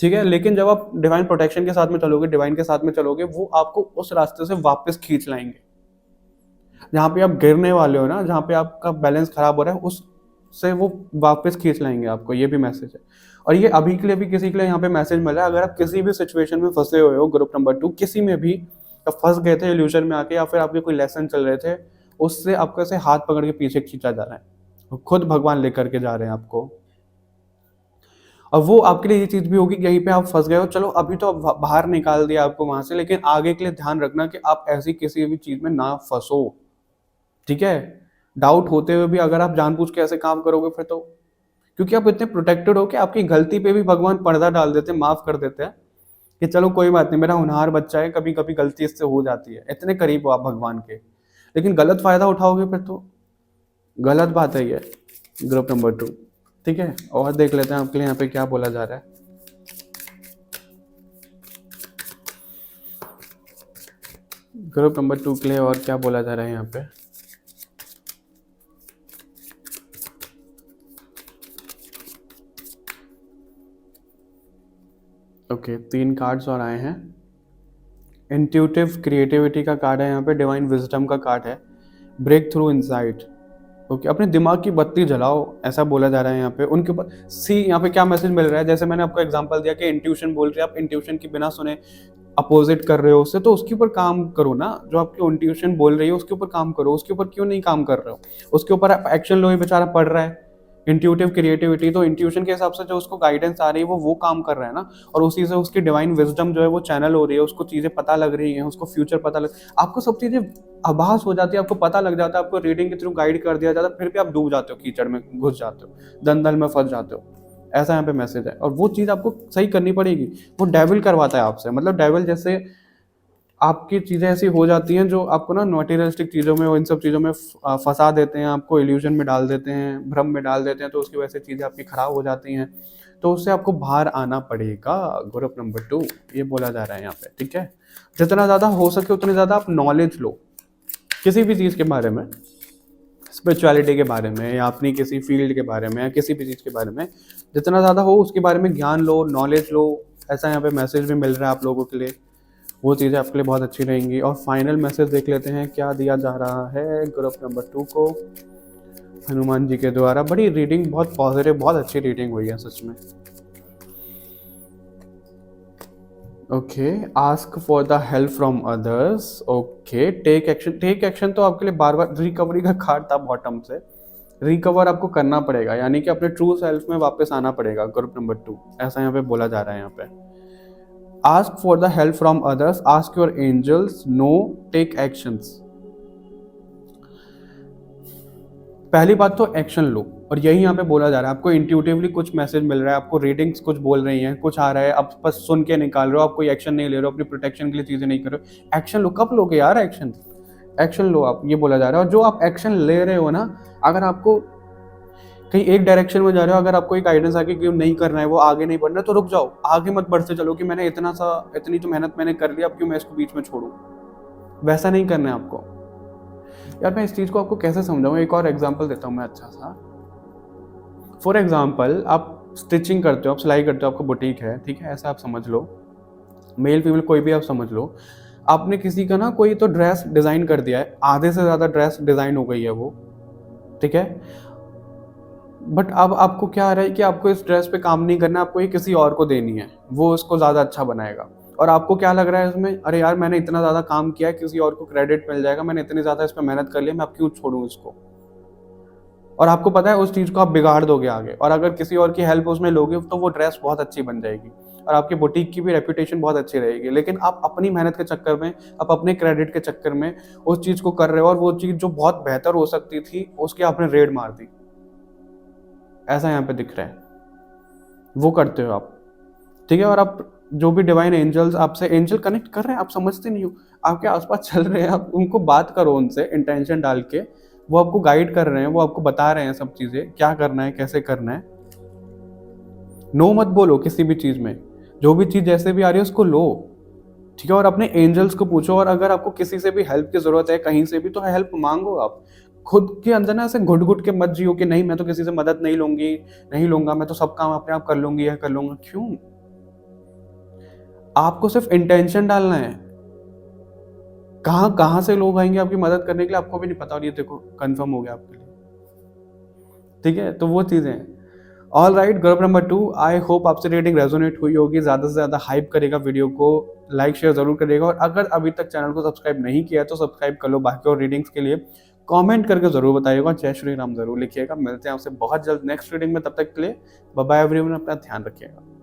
ठीक है? लेकिन जब आप डिवाइन प्रोटेक्शन के साथ में चलोगे, डिवाइन के साथ में चलोगे, वो आपको उस रास्ते से वापस खींच लाएंगे। जहाँ पे आप गिरने वाले हो ना, जहाँ पे आपका बैलेंस खराब हो रहा है, उस से वो वापस खींच लाएंगे आपको, ये भी मैसेज है। और ये अभी के लिए भी किसी के लिए यहाँ पे मैसेज मिला है, अगर आप किसी भी सिचुएशन में फंसे हुए हो, ग्रुप नंबर 2 किसी में भी फंस गए थे इल्यूजन में आके, या फिर आपके कोई लेसन चल रहे थे, उससे आपको ऐसे हाथ पकड़ के पीछे खींचा जा रहा है, खुद भगवान लेकर के जा रहे हैं आपको। और वो आपके लिए ये चीज भी होगी कि यहीं पे आप फंस गए हो, चलो अभी तो बाहर निकाल दिया आपको वहां से, लेकिन आगे के लिए ध्यान रखना कि आप ऐसी किसी भी चीज में ना फंसो, ठीक है। डाउट होते हुए भी अगर आप जानबूझ के ऐसे काम करोगे फिर तो, क्योंकि आप इतने प्रोटेक्टेड हो कि आपकी गलती पे भी भगवान पर्दा डाल देते हैं, माफ कर देते हैं कि चलो कोई बात नहीं, मेरा होनहार बच्चा है, कभी कभी गलती इससे हो जाती है, इतने करीब हो आप भगवान के। लेकिन गलत फायदा उठाओगे फिर तो गलत बात है ये। ग्रुप नंबर 2, ठीक है। और देख लेते हैं आपके लिए यहाँ पे क्या बोला जा रहा है। ग्रुप नंबर 2 के लिए और क्या बोला जा रहा है यहाँ पे। ओके, 3 कार्ड्स और आए हैं। इंट्यूटिव क्रिएटिविटी का कार्ड है यहाँ पे, डिवाइन विजडम का कार्ड है, ब्रेक थ्रू इनसाइट। ओके, अपने दिमाग की बत्ती जलाओ, ऐसा बोला जा रहा है यहाँ पे। उनके ऊपर सी यहाँ पे क्या मैसेज मिल रहा है, जैसे मैंने आपको एग्जांपल दिया कि इंट्यूशन बोल रही है, आप इंट्यूशन की बिना सुने अपोजिट कर रहे हो उससे, तो उसके ऊपर काम करो ना। जो आपकी इंट्यूशन बोल रही है उसके ऊपर काम करो, उसके ऊपर क्यों नहीं काम कर रहे हो, उसके ऊपर आप एक्शन लो। ये बेचारा पढ़ रहा है इंट्यूटिव क्रिएटिविटी, तो इंट्यूशन के हिसाब से जो उसको गाइडेंस आ रही है वो काम कर रहा है ना, और उसी से उसकी डिवाइन विजडम जो है वो चैनल हो रही है, उसको चीजें पता लग रही हैं, उसको फ्यूचर पता लग, आपको सब चीजें आभास हो जाती है, आपको पता लग जाता है, आपको रीडिंग के थ्रू गाइड कर दिया जाता है, फिर भी आप डूब जाते हो, कीचड़ में घुस जाते हो, दलदल में फंस जाते हो। ऐसा यहाँ पे मैसेज है, और वो चीज आपको सही करनी पड़ेगी। वो डेविल करवाता है आपसे, मतलब डेविल जैसे आपकी चीज़ें ऐसी हो जाती हैं जो आपको ना मटेरियलिस्टिक चीज़ों में, इन सब चीज़ों में फंसा देते हैं, आपको इल्यूजन में डाल देते हैं, भ्रम में डाल देते हैं, तो उसकी वजह से चीज़ें आपकी खराब हो जाती हैं, तो उससे आपको बाहर आना पड़ेगा। ग्रुप नंबर 2 ये बोला जा रहा है यहाँ पे, ठीक है। जितना ज़्यादा हो सके उतनी ज़्यादा आप नॉलेज लो किसी भी चीज़ के बारे में, स्पिरिचुअलिटी के बारे में, या अपनी किसी फील्ड के बारे में, या किसी भी चीज़ के बारे में, जितना ज़्यादा हो उसके बारे में ज्ञान लो, नॉलेज लो। ऐसा यहाँ पे मैसेज भी मिल रहा है आप लोगों के लिए, वो चीज़ें आपके लिए बहुत अच्छी रहेंगी। और फाइनल मैसेज देख लेते हैं क्या दिया जा रहा है ग्रुप नंबर 2 को हनुमान जी के द्वारा। बड़ी रीडिंग, बहुत पॉजिटिव, बहुत अच्छी रीडिंग हुई है सच में। Okay, ask for the help from others. Okay, take action. Take action तो आपके लिए बार बार रिकवरी का कार्ड था बॉटम से, रिकवर आपको करना पड़ेगा, यानी कि अपने ट्रू सेल्फ में वापस आना पड़ेगा। ग्रुप नंबर 2 ऐसा यहाँ पे बोला जा रहा है। यहाँ पे ask for the help from others, ask your angels, no, take actions. पहली बात तो एक्शन लो, और यही यहाँ पे बोला जा रहा है। आपको इंट्यूटिवली कुछ मैसेज मिल रहा है, आपको रीडिंग्स कुछ बोल रही हैं, कुछ आ रहा है, आप बस सुन के निकाल रहे हो, आप कोई एक्शन नहीं ले रहे हो, अपनी प्रोटेक्शन के लिए चीजें नहीं कर रहे हो। एक्शन लो, कब लोगे यार एक्शन, एक्शन लो आप, ये बोला जा रहा है। और जो आप एक्शन ले रहे हो ना, अगर आपको कहीं एक डायरेक्शन में जा रहे हो, अगर आपको एक गाइडेंस आके कि नहीं करना है, वो आगे नहीं बढ़ना है, तो रुक जाओ, आगे मत बढ़ते चलो कि मैंने इतनी तो मेहनत मैंने कर लिया, अब क्यों मैं इसको बीच में छोड़ूं। वैसा नहीं करना है आपको। यार मैं इस चीज को आपको कैसे समझाऊं, एक और एग्जांपल देता हूं मैं अच्छा सा। फॉर एग्जांपल, आप स्टिचिंग करते हो, आप सिलाई करते हो, आपका बुटीक है, ठीक है, ऐसा आप समझ लो, मेल फीमेल कोई भी आप समझ लो। आपने किसी का ना कोई तो ड्रेस डिजाइन कर दिया है, आधे से ज्यादा ड्रेस डिजाइन हो गई है वो, ठीक है। बट अब आपको क्या आ रहा है कि आपको इस ड्रेस पे काम नहीं करना, आपको ये किसी और को देनी है, वो उसको ज़्यादा अच्छा बनाएगा। और आपको क्या लग रहा है इसमें, अरे यार मैंने इतना ज़्यादा काम किया है, किसी और को क्रेडिट मिल जाएगा, मैंने इतनी ज़्यादा इस पर मेहनत कर लिया, मैं अब क्यों छोड़ूं इसको। और आपको पता है उस चीज़ को आप बिगाड़ दोगे आगे, और अगर किसी और की हेल्प उसमें लोगे तो वो ड्रेस बहुत अच्छी बन जाएगी, और आपकी बुटीक की भी रेपुटेशन बहुत अच्छी रहेगी। लेकिन आप अपनी मेहनत के चक्कर में, आप अपने क्रेडिट के चक्कर में उस चीज़ को कर रहे हो, और वो चीज़ जो बहुत बेहतर हो सकती थी उसकी आपने रेड मार दी। ऐसा यहाँ पे दिख रहा है, वो करते हो आप, ठीक है। और आप जो भी डिवाइन एंजल्स आपसे एंजल कनेक्ट कर रहे हैं, आप समझते नहीं हो, आपके आसपास चल रहे हैं, आप उनको बात करो, उनसे इंटेंशन डाल के, वो आपको गाइड कर रहे हैं, वो आपको बता रहे हैं सब चीजें, क्या करना है, कैसे करना है। नो मत बोलो किसी भी चीज में, जो भी चीज जैसे भी आ रही है उसको लो, ठीक है। और अपने एंजल्स को पूछो, और अगर आपको किसी से भी हेल्प की जरूरत है कहीं से भी, तो हेल्प मांगो। आप खुद के अंदर ना ऐसे घुट घुट के मत जियो कि नहीं मैं तो किसी से मदद नहीं लूंगी, नहीं लूंगा, मैं तो सब काम अपने आप कर लूंगी या कर लूंगा। क्यों, आपको सिर्फ इंटेंशन डालना है। कहाँ कहाँ से लोग आएंगे आपकी मदद करने के लिए आपको भी नहीं पता, और ये देखो कंफर्म हो गया आपके लिए। ठीक है, तो वो चीज़ें हैं। All right, group number 2, I hope आपसे रीडिंग रेजोनेट हुई होगी, ज़्यादा से ज़्यादा हाइप करेगा वीडियो को, लाइक शेयर ज़रूर करिएगा, और अगर अभी तक चैनल को सब्सक्राइब नहीं किया है तो सब्सक्राइब कर लो। बाकी और रीडिंग्स के लिए कमेंट करके ज़रूर बताइएगा, जय श्री राम ज़रूर लिखिएगा। मिलते हैं आपसे बहुत जल्द नेक्स्ट रीडिंग में, तब तक के लिए बाय बाय एवरीवन, अपना ध्यान रखिएगा।